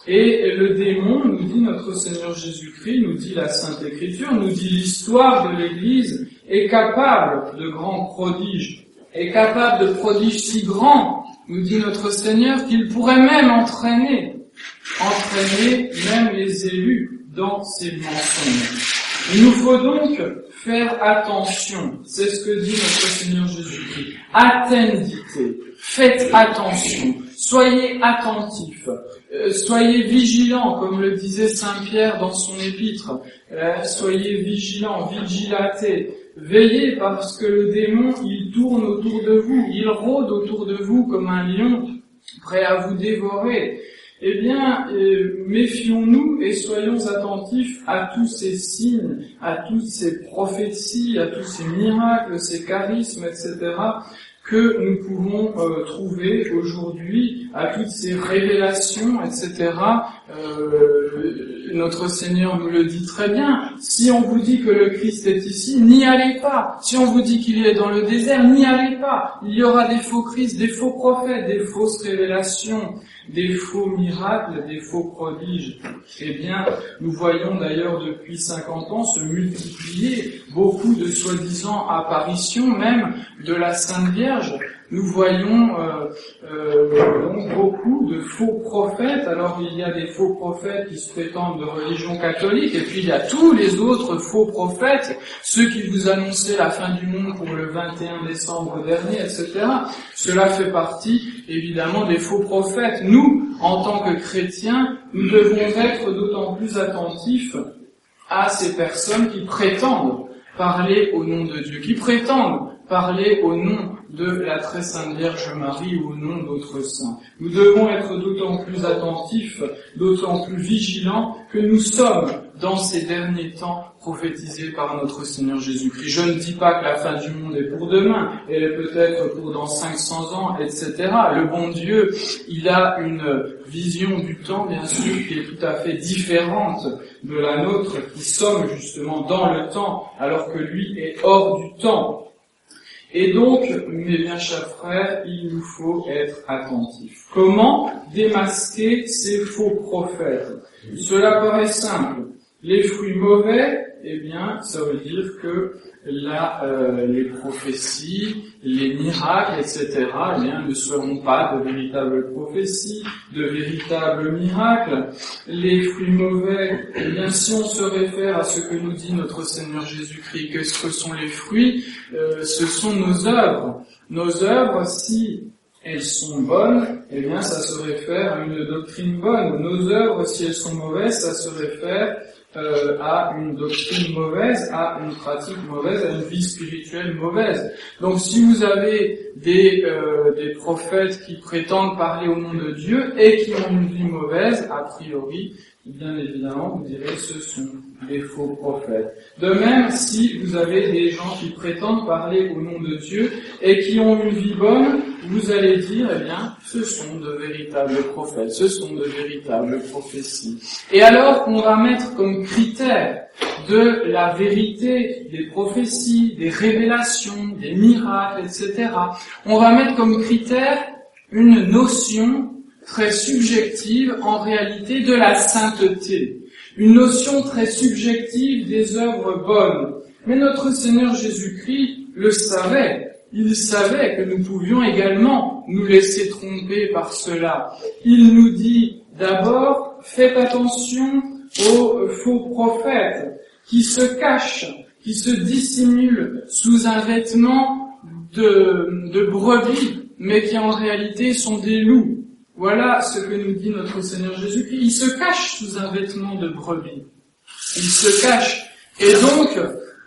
Et le démon, nous dit notre Seigneur Jésus-Christ, nous dit la Sainte Écriture, nous dit l'histoire de l'Église, est capable de grands prodiges, est capable de prodiges si grands, nous dit notre Seigneur, qu'il pourrait même entraîner même les élus dans ces mensonges. Il nous faut donc faire attention, c'est ce que dit notre Seigneur Jésus-Christ. Attendite, faites attention, soyez attentifs, soyez vigilants, comme le disait Saint Pierre dans son épître, soyez vigilants, vigilatez, veillez parce que le démon, il tourne autour de vous, il rôde autour de vous comme un lion, prêt à vous dévorer. Eh bien, méfions-nous et soyons attentifs à tous ces signes, à toutes ces prophéties, à tous ces miracles, ces charismes, etc., que nous pouvons trouver aujourd'hui, à toutes ces révélations, etc. Notre Seigneur nous le dit très bien. Si on vous dit que le Christ est ici, n'y allez pas. Si on vous dit qu'il est dans le désert, n'y allez pas. Il y aura des faux Christ, des faux prophètes, des fausses révélations, des faux miracles, des faux prodiges. Eh bien, nous voyons d'ailleurs depuis 50 ans se multiplier beaucoup de soi-disant apparitions, même de la Sainte Vierge. Nous voyons donc beaucoup de faux prophètes. Alors il y a des faux prophètes qui se prétendent de religion catholique, et puis il y a tous les autres faux prophètes, ceux qui vous annonçaient la fin du monde pour le 21 décembre dernier, etc. Cela fait partie évidemment des faux prophètes. Nous, en tant que chrétiens, nous devons être d'autant plus attentifs à ces personnes qui prétendent parler au nom de Dieu, qui prétendent parler au nom de la très sainte Vierge Marie ou au nom d'autres saints. Nous devons être d'autant plus attentifs, d'autant plus vigilants que nous sommes dans ces derniers temps prophétisés par notre Seigneur Jésus-Christ. Je ne dis pas que la fin du monde est pour demain, elle est peut-être pour dans 500 ans, etc. Le bon Dieu, il a une vision du temps, bien sûr, qui est tout à fait différente de la nôtre, qui sommes justement dans le temps, alors que lui est hors du temps. Et donc, mes bien chers frères, il nous faut être attentifs. Comment démasquer ces faux prophètes? Cela paraît simple. Les fruits mauvais, eh bien, ça veut dire que les prophéties, les miracles, etc., eh bien, ne seront pas de véritables prophéties, de véritables miracles. Les fruits mauvais, eh bien, si on se réfère à ce que nous dit notre Seigneur Jésus-Christ, que ce sont les fruits, ce sont nos œuvres. Nos œuvres, si elles sont bonnes, eh bien, ça se réfère à une doctrine bonne. Nos œuvres, si elles sont mauvaises, ça se réfère à une doctrine mauvaise, à une pratique mauvaise, à une vie spirituelle mauvaise. Donc si vous avez des prophètes qui prétendent parler au nom de Dieu et qui ont une vie mauvaise, a priori, bien évidemment, vous direz ce sont des faux prophètes. De même, si vous avez des gens qui prétendent parler au nom de Dieu et qui ont une vie bonne, vous allez dire, eh bien, ce sont de véritables prophètes, ce sont de véritables prophéties. Et alors, on va mettre comme critère de la vérité des prophéties, des révélations, des miracles, etc. On va mettre comme critère une notion très subjective, en réalité, de la sainteté. Une notion très subjective des œuvres bonnes. Mais notre Seigneur Jésus-Christ le savait. Il savait que nous pouvions également nous laisser tromper par cela. Il nous dit d'abord, faites attention aux faux prophètes qui se cachent, qui se dissimulent sous un vêtement de brebis, mais qui en réalité sont des loups. Voilà ce que nous dit notre Seigneur Jésus-Christ. Il se cache sous un vêtement de brebis. Il se cache. Et donc,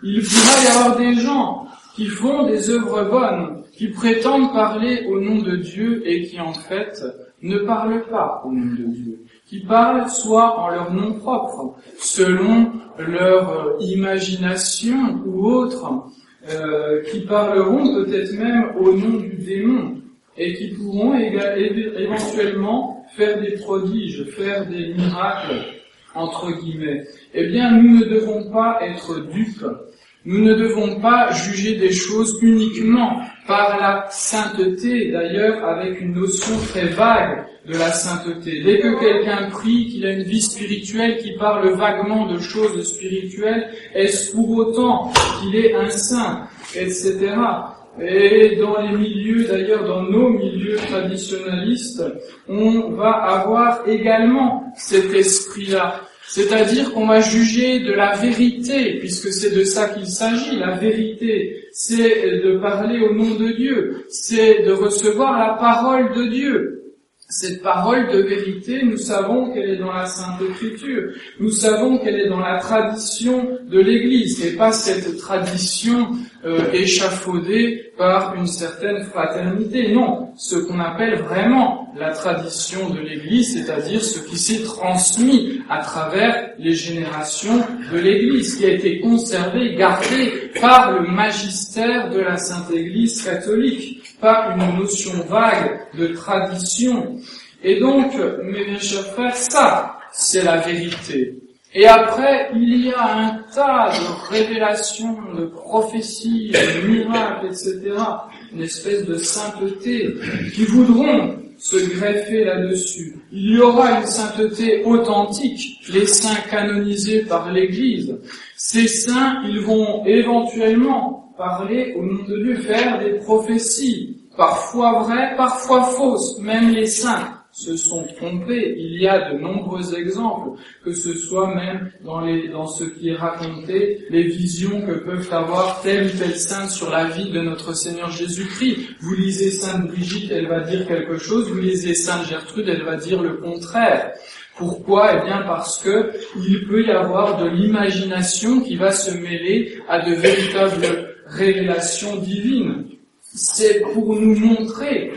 il pourra y avoir des gens qui font des œuvres bonnes, qui prétendent parler au nom de Dieu et qui en fait ne parlent pas au nom de Dieu. Qui parlent soit en leur nom propre, selon leur imagination ou autre, qui parleront peut-être même au nom du démon, et qui pourront éventuellement faire des prodiges, faire des miracles, entre guillemets. Eh bien, nous ne devons pas être dupes. Nous ne devons pas juger des choses uniquement par la sainteté, d'ailleurs avec une notion très vague de la sainteté. Dès que quelqu'un prie, qu'il a une vie spirituelle, qui parle vaguement de choses spirituelles, est-ce pour autant qu'il est un saint, etc. Et dans les milieux, d'ailleurs dans nos milieux traditionnalistes, on va avoir également cet esprit-là. C'est-à-dire qu'on va juger de la vérité, puisque c'est de ça qu'il s'agit. La vérité, c'est de parler au nom de Dieu, c'est de recevoir la parole de Dieu. Cette parole de vérité, nous savons qu'elle est dans la Sainte Écriture. Nous savons qu'elle est dans la tradition de l'Église, et pas cette tradition échafaudé par une certaine fraternité. Non, ce qu'on appelle vraiment la tradition de l'Église, c'est-à-dire ce qui s'est transmis à travers les générations de l'Église, qui a été conservé, gardé par le magistère de la Sainte Église catholique, pas une notion vague de tradition. Et donc, mes bien chers frères, ça, c'est la vérité. Et après, il y a un tas de révélations, de prophéties, de miracles, etc., une espèce de sainteté qui voudront se greffer là-dessus. Il y aura une sainteté authentique, les saints canonisés par l'Église. Ces saints, ils vont éventuellement parler au nom de Dieu, faire des prophéties, parfois vraies, parfois fausses, même les saints se sont trompés. Il y a de nombreux exemples, que ce soit même dans ce qui est raconté, les visions que peuvent avoir telle ou telle sainte sur la vie de notre Seigneur Jésus-Christ. Vous lisez Sainte Brigitte, elle va dire quelque chose, vous lisez Sainte Gertrude, elle va dire le contraire. Pourquoi? Eh bien parce que il peut y avoir de l'imagination qui va se mêler à de véritables révélations divines. C'est pour nous montrer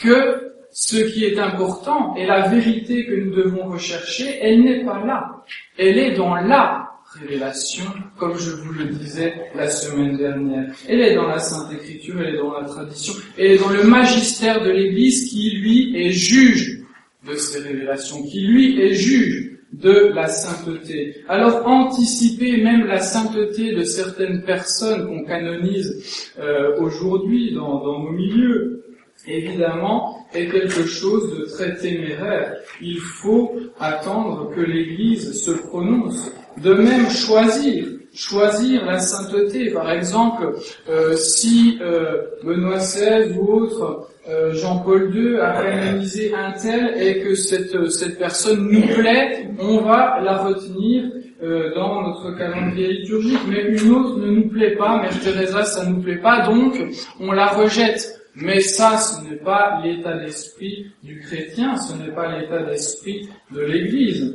que ce qui est important et la vérité que nous devons rechercher, elle n'est pas là. Elle est dans la révélation, comme je vous le disais la semaine dernière. Elle est dans la Sainte Écriture, elle est dans la tradition, elle est dans le magistère de l'Église qui, lui, est juge de ces révélations, qui, lui, est juge de la sainteté. Alors, anticiper même la sainteté de certaines personnes qu'on canonise aujourd'hui dans nos milieux, évidemment, est quelque chose de très téméraire. Il faut attendre que l'Église se prononce. De même, choisir la sainteté. Par exemple, si Benoît XVI ou autre, Jean-Paul II a canonisé un tel et que cette personne nous plaît, on va la retenir dans notre calendrier liturgique. Mais une autre ne nous plaît pas, Mère Teresa, ça nous plaît pas, donc on la rejette. Mais ça, ce n'est pas l'état d'esprit du chrétien, ce n'est pas l'état d'esprit de l'Église.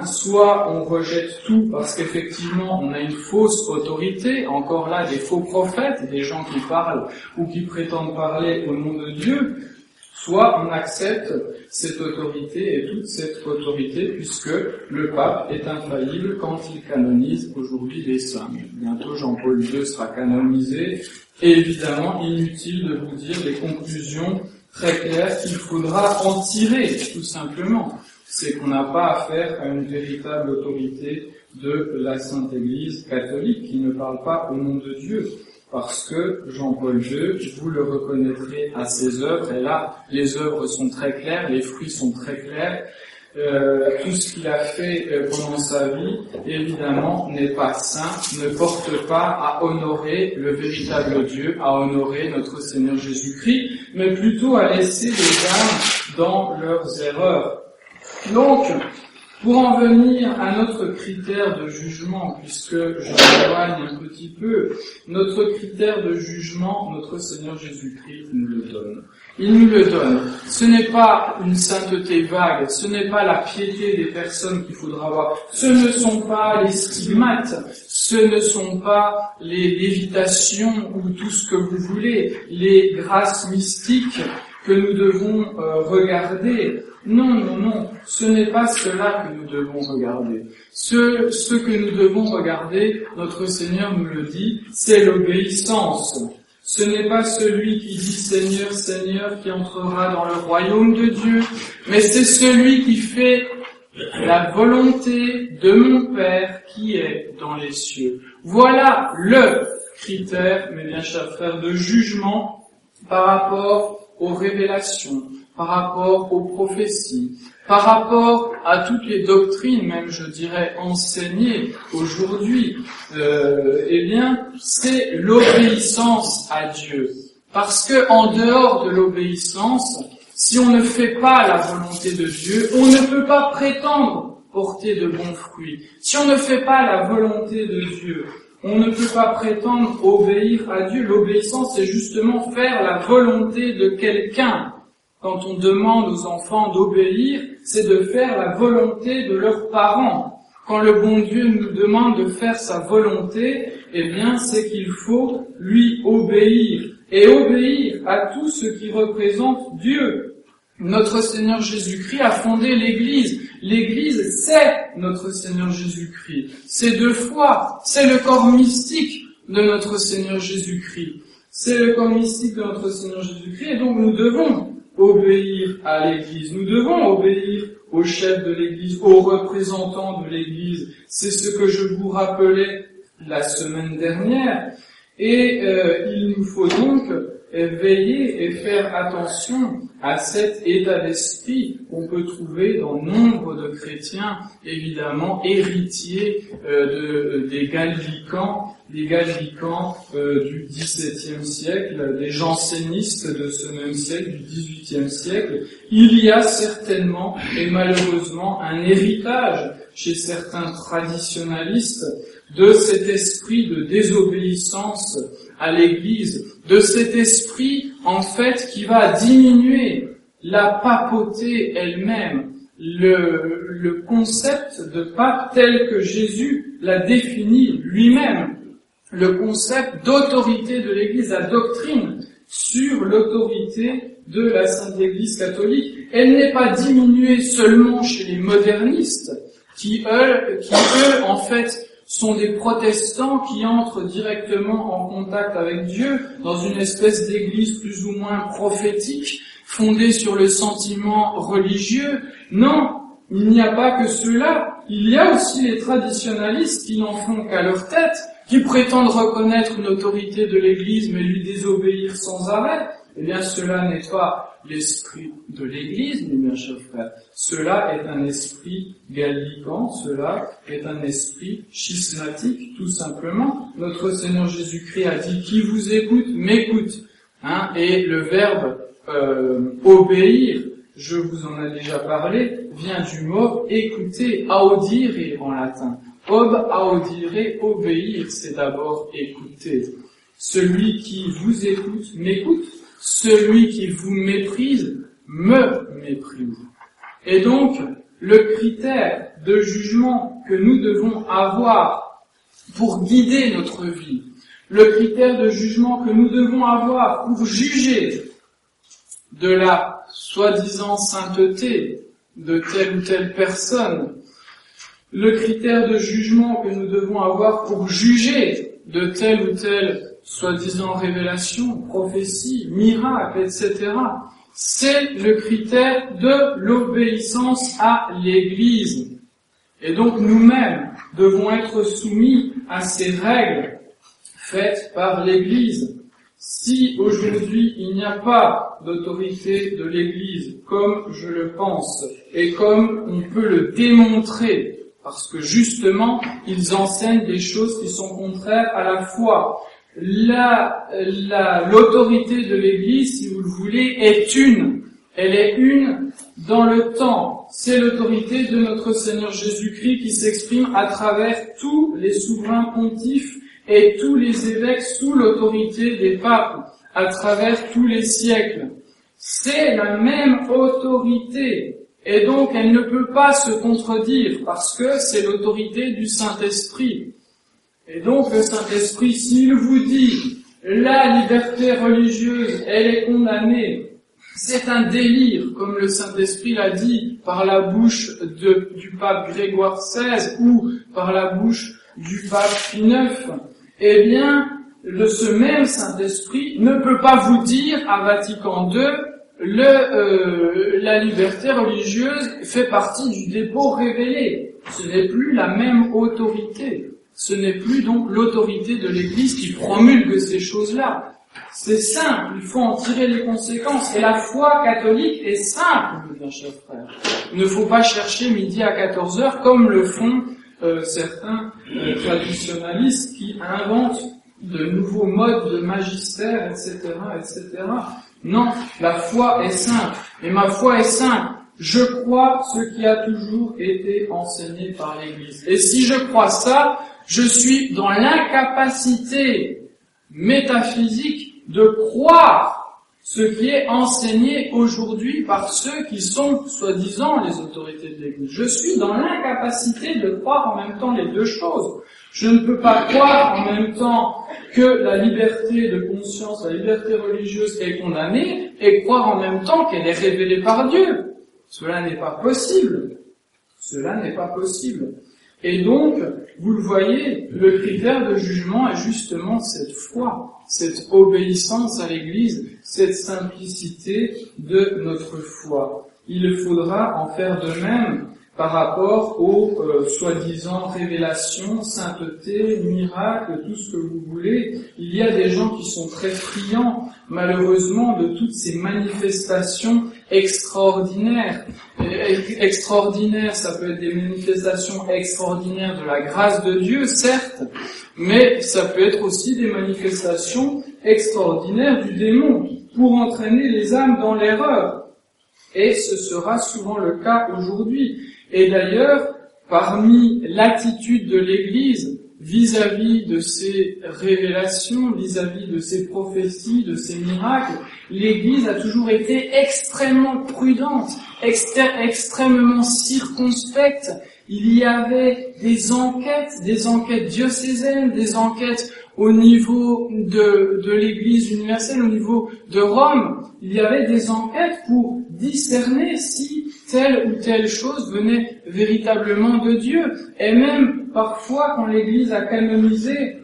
Soit on rejette tout parce qu'effectivement on a une fausse autorité, encore là des faux prophètes, des gens qui parlent ou qui prétendent parler au nom de Dieu, soit on accepte cette autorité et toute cette autorité puisque le pape est infaillible quand il canonise aujourd'hui des saints. Bientôt Jean-Paul II sera canonisé. Et évidemment, inutile de vous dire les conclusions très claires qu'il faudra en tirer, tout simplement. C'est qu'on n'a pas affaire à une véritable autorité de la Sainte Église catholique qui ne parle pas au nom de Dieu. Parce que Jean-Paul II, vous le reconnaîtrez à ses œuvres, et là, les œuvres sont très claires, les fruits sont très clairs. Tout ce qu'il a fait pendant sa vie, évidemment, n'est pas saint, ne porte pas à honorer le véritable Dieu, à honorer notre Seigneur Jésus-Christ, mais plutôt à laisser les âmes dans leurs erreurs. Donc, pour en venir à notre critère de jugement, puisque je m'éloigne un petit peu, notre critère de jugement, notre Seigneur Jésus-Christ nous le donne. Il nous le donne. Ce n'est pas une sainteté vague, ce n'est pas la piété des personnes qu'il faudra avoir, ce ne sont pas les stigmates, ce ne sont pas les lévitations ou tout ce que vous voulez, les grâces mystiques que nous devons regarder. Non, ce n'est pas cela que nous devons regarder. Ce que nous devons regarder, notre Seigneur nous le dit, c'est l'obéissance. Ce n'est pas celui qui dit Seigneur, Seigneur qui entrera dans le royaume de Dieu, mais c'est celui qui fait la volonté de mon Père qui est dans les cieux. Voilà le critère, mes bien chers frères, de jugement par rapport aux révélations, par rapport aux prophéties, par rapport à toutes les doctrines, même je dirais enseignées aujourd'hui, eh bien, c'est l'obéissance à Dieu. Parce que en dehors de l'obéissance, si on ne fait pas la volonté de Dieu, on ne peut pas prétendre porter de bons fruits. Si on ne fait pas la volonté de Dieu, on ne peut pas prétendre obéir à Dieu. L'obéissance, c'est justement faire la volonté de quelqu'un. Quand on demande aux enfants d'obéir, c'est de faire la volonté de leurs parents. Quand le bon Dieu nous demande de faire sa volonté, eh bien, c'est qu'il faut lui obéir, et obéir à tout ce qui représente Dieu. Notre Seigneur Jésus-Christ a fondé l'Église. L'Église, c'est notre Seigneur Jésus-Christ. C'est de foi, c'est le corps mystique de notre Seigneur Jésus-Christ. C'est le corps mystique de notre Seigneur Jésus-Christ, et donc nous devons obéir à l'Église. Nous devons obéir au chef de l'Église, aux représentants de l'Église. C'est ce que je vous rappelais la semaine dernière. Et il nous faut donc veiller et faire attention à cet état d'esprit qu'on peut trouver dans nombre de chrétiens, évidemment héritiers des Gallicans du XVIIe siècle, des jansénistes de ce même siècle, du XVIIIe siècle. Il y a certainement et malheureusement un héritage chez certains traditionalistes de cet esprit de désobéissance à l'Église, de cet esprit, en fait, qui va diminuer la papauté elle-même, le concept de pape tel que Jésus l'a défini lui-même, le concept d'autorité de l'Église, la doctrine sur l'autorité de la Sainte Église catholique. Elle n'est pas diminuée seulement chez les modernistes, qui eux, en fait, sont des protestants qui entrent directement en contact avec Dieu dans une espèce d'église plus ou moins prophétique, fondée sur le sentiment religieux. Non, il n'y a pas que ceux-là. Il y a aussi les traditionalistes qui n'en font qu'à leur tête, qui prétendent reconnaître une autorité de l'Église mais lui désobéir sans arrêt. Eh bien, cela n'est pas l'esprit de l'Église, mes bien chers frères. Cela est un esprit gallican, cela est un esprit schismatique, tout simplement. Notre Seigneur Jésus-Christ a dit « Qui vous écoute, m'écoute ». Et le verbe obéir, je vous en ai déjà parlé, vient du mot écouter, audire en latin. Audire, obéir, c'est d'abord écouter. Celui qui vous écoute, m'écoute. Celui qui vous méprise, me méprise. Et donc, le critère de jugement que nous devons avoir pour guider notre vie, le critère de jugement que nous devons avoir pour juger de la soi-disant sainteté de telle ou telle personne, le critère de jugement que nous devons avoir pour juger de telle ou telle soi-disant révélation, prophétie, miracle, etc. C'est le critère de l'obéissance à l'Église. Et donc nous-mêmes devons être soumis à ces règles faites par l'Église. Si aujourd'hui il n'y a pas d'autorité de l'Église, comme je le pense, et comme on peut le démontrer, parce que justement ils enseignent des choses qui sont contraires à la foi, l'autorité de l'Église, si vous le voulez, est une. Elle est une dans le temps. C'est l'autorité de notre Seigneur Jésus-Christ qui s'exprime à travers tous les souverains pontifes et tous les évêques sous l'autorité des papes, à travers tous les siècles. C'est la même autorité. Et donc, elle ne peut pas se contredire, parce que c'est l'autorité du Saint-Esprit. Et donc, le Saint-Esprit, s'il vous dit, la liberté religieuse, elle est condamnée, c'est un délire, comme le Saint-Esprit l'a dit par la bouche du pape Grégoire XVI ou par la bouche du pape Pie IX, eh bien, ce même Saint-Esprit ne peut pas vous dire à Vatican II, la liberté religieuse fait partie du dépôt révélé. Ce n'est plus la même autorité. Ce n'est plus donc l'autorité de l'Église qui promulgue ces choses-là. C'est simple, il faut en tirer les conséquences. Et la foi catholique est simple, mes bien chers frères. Il ne faut pas chercher midi à 14h comme le font certains traditionalistes qui inventent de nouveaux modes de magistère, etc., etc. Non, la foi est simple. Et ma foi est simple. Je crois ce qui a toujours été enseigné par l'Église. Et si je crois ça, je suis dans l'incapacité métaphysique de croire ce qui est enseigné aujourd'hui par ceux qui sont, soi-disant, les autorités de l'Église. Je suis dans l'incapacité de croire en même temps les deux choses. Je ne peux pas croire en même temps que la liberté de conscience, la liberté religieuse est condamnée, et croire en même temps qu'elle est révélée par Dieu. Cela n'est pas possible. Cela n'est pas possible. Et donc, vous le voyez, le critère de jugement est justement cette foi, cette obéissance à l'Église, cette simplicité de notre foi. Il faudra en faire de même par rapport aux soi-disant révélations, sainteté, miracles, tout ce que vous voulez. Il y a des gens qui sont très friands, malheureusement, de toutes ces manifestations extraordinaires. Extraordinaires, ça peut être des manifestations extraordinaires de la grâce de Dieu, certes, mais ça peut être aussi des manifestations extraordinaires du démon pour entraîner les âmes dans l'erreur. Et ce sera souvent le cas aujourd'hui. Et d'ailleurs, parmi l'attitude de l'Église vis-à-vis de ces révélations, vis-à-vis de ces prophéties, de ces miracles, l'Église a toujours été extrêmement prudente, extrêmement circonspecte. Il y avait des enquêtes diocésaines, des enquêtes au niveau de l'Église universelle, au niveau de Rome. Il y avait des enquêtes pour discerner si telle ou telle chose venait véritablement de Dieu. Et même parfois, quand l'Église a canonisé,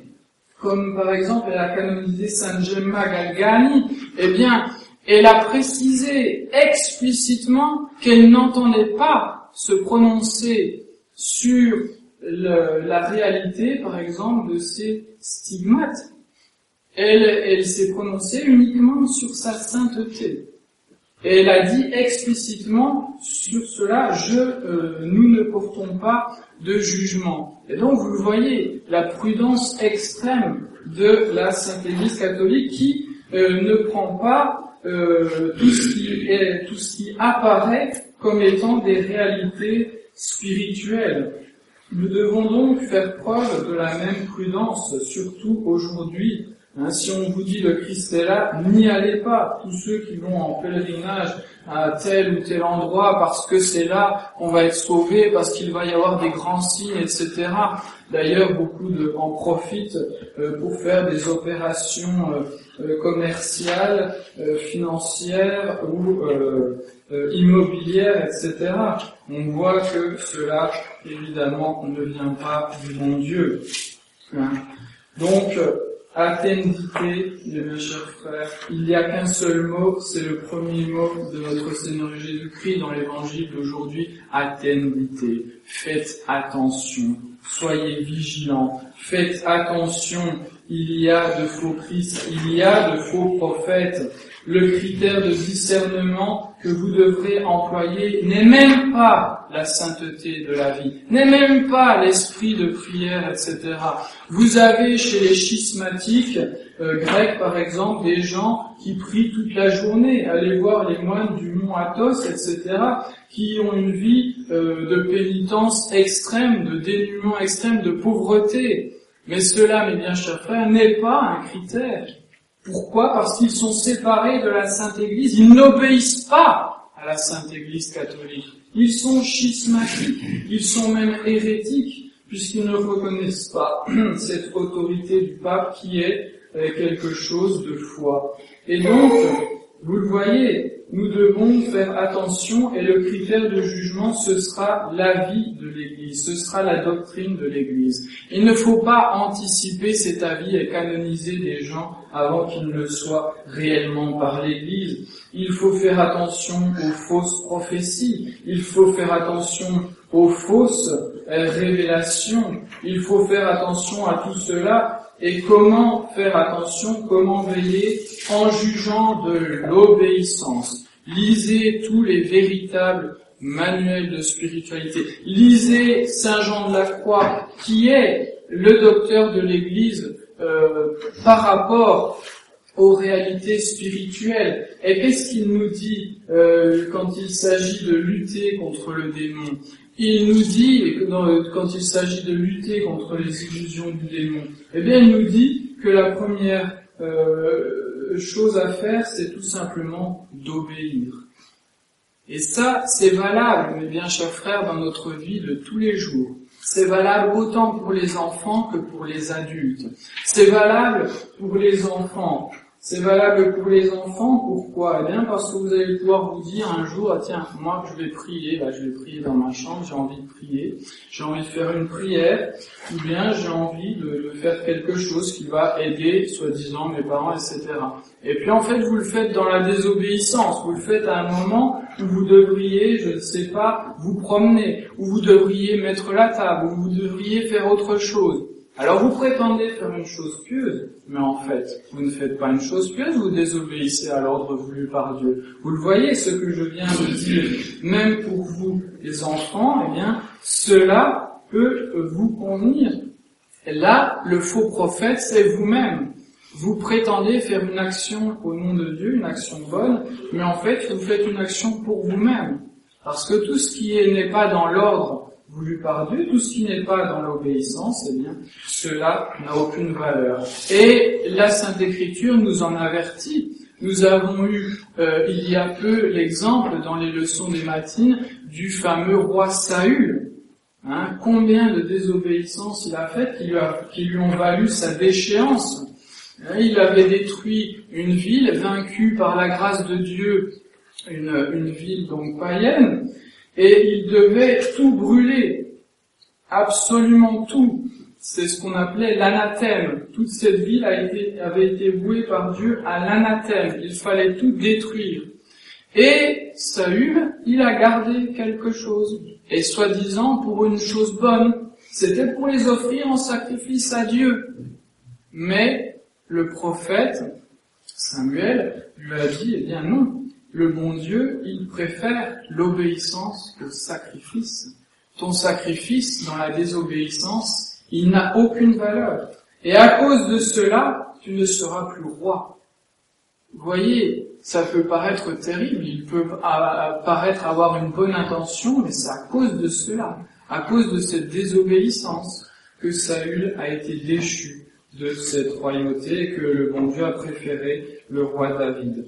comme par exemple elle a canonisé Sainte Gemma Galgani, eh bien, elle a précisé explicitement qu'elle n'entendait pas se prononcer sur la réalité, par exemple, de ces stigmates. Elle s'est prononcée uniquement sur sa sainteté. Et elle a dit explicitement sur cela, nous ne portons pas de jugement. Et donc vous le voyez, la prudence extrême de la Sainte Église catholique qui ne prend pas tout ce qui apparaît comme étant des réalités spirituelles. Nous devons donc faire preuve de la même prudence, surtout aujourd'hui. Si on vous dit le Christ est là, n'y allez pas. Tous ceux qui vont en pèlerinage à tel ou tel endroit parce que c'est là qu'on va être sauvé, parce qu'il va y avoir des grands signes, etc. D'ailleurs, beaucoup en profitent pour faire des opérations commerciales, financières ou immobilières, etc. On voit que cela, évidemment, ne vient pas du bon Dieu. Donc, attendité, mes chers frères, il n'y a qu'un seul mot, c'est le premier mot de notre Seigneur Jésus-Christ dans l'évangile d'aujourd'hui, attendité. Faites attention, soyez vigilants, faites attention, il y a de faux Christ, il y a de faux prophètes. Le critère de discernement que vous devrez employer n'est même pas la sainteté de la vie, n'est même pas l'esprit de prière, etc. Vous avez chez les schismatiques grecs, par exemple, des gens qui prient toute la journée. Allez voir les moines du mont Athos, etc., qui ont une vie de pénitence extrême, de dénuement extrême, de pauvreté. Mais cela, mes bien chers frères, n'est pas un critère. Pourquoi ? Parce qu'ils sont séparés de la Sainte Église. Ils n'obéissent pas à la Sainte Église catholique. Ils sont schismatiques. Ils sont même hérétiques, puisqu'ils ne reconnaissent pas cette autorité du pape qui est quelque chose de foi. Et donc, vous le voyez, nous devons faire attention, et le critère de jugement, ce sera l'avis de l'Église, ce sera la doctrine de l'Église. Il ne faut pas anticiper cet avis et canoniser des gens avant qu'ils ne soient réellement par l'Église. Il faut faire attention aux fausses prophéties, il faut faire attention aux fausses révélations, il faut faire attention à tout cela. Et comment faire attention, comment veiller en jugeant de l'obéissance. Lisez tous les véritables manuels de spiritualité. Lisez Saint Jean de la Croix, qui est le docteur de l'Église par rapport aux réalités spirituelles. Et qu'est-ce qu'il nous dit quand il s'agit de lutter contre le démon ? Il nous dit, quand il s'agit de lutter contre les illusions du démon, eh bien il nous dit que la première chose à faire, c'est tout simplement d'obéir. Et ça, c'est valable, mes bien chers frères, dans notre vie de tous les jours. C'est valable autant pour les enfants que pour les adultes. C'est valable pour les enfants. C'est valable pour les enfants, pourquoi? Eh bien, parce que vous allez pouvoir vous dire un jour, ah tiens, moi je vais prier dans ma chambre, j'ai envie de prier, j'ai envie de faire une prière, ou bien j'ai envie de faire quelque chose qui va aider, soi-disant, mes parents, etc. Et puis en fait, vous le faites dans la désobéissance, vous le faites à un moment où vous devriez, je ne sais pas, vous promener, où vous devriez mettre la table, où vous devriez faire autre chose. Alors vous prétendez faire une chose pieuse, mais en fait, vous ne faites pas une chose pieuse, vous désobéissez à l'ordre voulu par Dieu. Vous le voyez, ce que je viens de dire, même pour vous, les enfants, eh bien, cela peut vous convenir. Et là, le faux prophète, c'est vous-même. Vous prétendez faire une action au nom de Dieu, une action bonne, mais en fait, vous faites une action pour vous-même. Parce que tout ce qui n'est pas dans l'ordre voulu par Dieu, tout ce qui n'est pas dans l'obéissance, eh bien, cela n'a aucune valeur. Et la Sainte Écriture nous en avertit. Nous avons eu, il y a peu, l'exemple dans les leçons des matines du fameux roi Saül. Combien de désobéissances il a faites qui lui ont valu sa déchéance. Il avait détruit une ville, vaincu par la grâce de Dieu, une ville donc païenne, et il devait tout brûler, absolument tout. C'est ce qu'on appelait l'anathème. Toute cette ville avait été vouée par Dieu à l'anathème. Il fallait tout détruire. Et Saül, il a gardé quelque chose, et soi-disant pour une chose bonne. C'était pour les offrir en sacrifice à Dieu. Mais le prophète Samuel lui a dit, eh bien non, le bon Dieu, il préfère l'obéissance que le sacrifice. Ton sacrifice dans la désobéissance, il n'a aucune valeur. Et à cause de cela, tu ne seras plus roi. Vous voyez, ça peut paraître terrible, il peut paraître avoir une bonne intention, mais c'est à cause de cela, à cause de cette désobéissance, que Saül a été déchu de cette royauté et que le bon Dieu a préféré le roi David.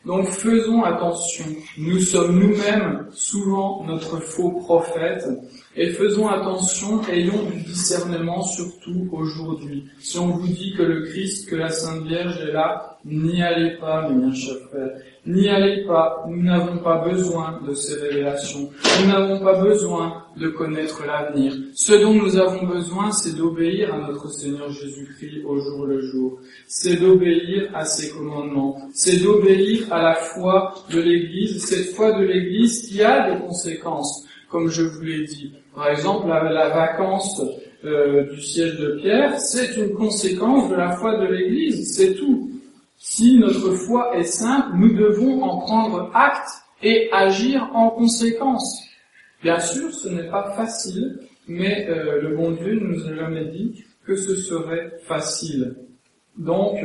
Donc faisons attention, nous sommes nous-mêmes souvent notre faux prophète, et faisons attention, ayons du discernement surtout aujourd'hui. Si on vous dit que le Christ, que la Sainte Vierge est là, n'y allez pas, mes bien chers frères, n'y allez pas, nous n'avons pas besoin de ces révélations, nous n'avons pas besoin de connaître l'avenir. Ce dont nous avons besoin, c'est d'obéir à notre Seigneur Jésus-Christ au jour le jour, c'est d'obéir à ses commandements, c'est d'obéir à la foi de l'Église, cette foi de l'Église qui a des conséquences, comme je vous l'ai dit. Par exemple, la vacance du siège de Pierre, c'est une conséquence de la foi de l'Église, c'est tout. Si notre foi est simple, nous devons en prendre acte et agir en conséquence. Bien sûr, ce n'est pas facile, mais le bon Dieu ne nous a jamais dit que ce serait facile. Donc,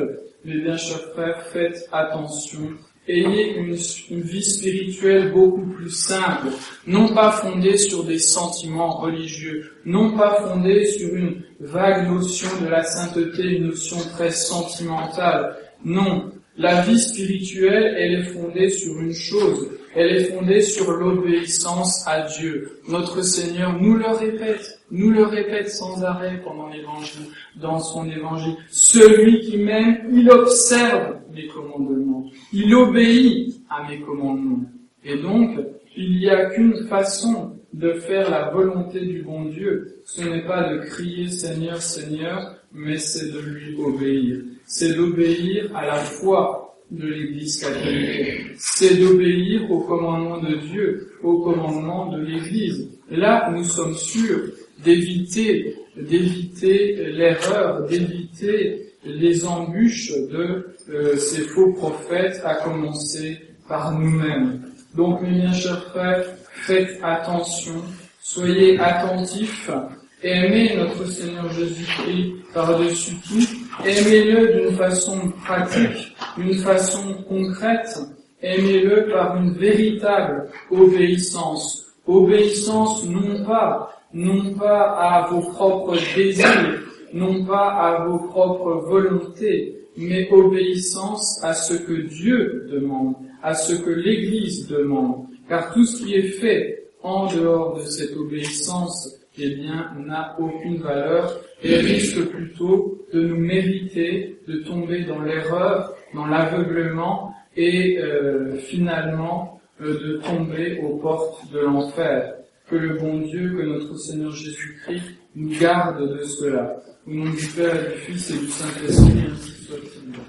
mes bien chers frères, faites attention. Ayez une vie spirituelle beaucoup plus simple, non pas fondée sur des sentiments religieux, non pas fondée sur une vague notion de la sainteté, une notion très sentimentale. Non, la vie spirituelle, elle est fondée sur une chose, elle est fondée sur l'obéissance à Dieu. Notre Seigneur nous le répète sans arrêt pendant l'évangile, dans son évangile. Celui qui m'aime, il observe mes commandements, il obéit à mes commandements. Et donc, il n'y a qu'une façon de faire la volonté du bon Dieu. Ce n'est pas de crier Seigneur, Seigneur, mais c'est de lui obéir. C'est d'obéir à la foi de l'Église catholique. C'est d'obéir au commandement de Dieu, au commandement de l'Église. Et là, nous sommes sûrs d'éviter l'erreur, d'éviter les embûches de ces faux prophètes, à commencer par nous-mêmes. Donc, mes bien chers frères, faites attention, soyez attentifs, aimez notre Seigneur Jésus-Christ par-dessus tout, aimez-le d'une façon pratique, d'une façon concrète, aimez-le par une véritable obéissance. Obéissance non pas à vos propres désirs, non pas à vos propres volontés, mais obéissance à ce que Dieu demande, à ce que l'Église demande. Car tout ce qui est fait en dehors de cette obéissance, eh bien, n'a aucune valeur et risque plutôt de nous mériter de tomber dans l'erreur, dans l'aveuglement et finalement de tomber aux portes de l'enfer. Que le bon Dieu, que notre Seigneur Jésus-Christ nous garde de cela. Au nom du Père et du Fils et du Saint-Esprit, ainsi soit-il.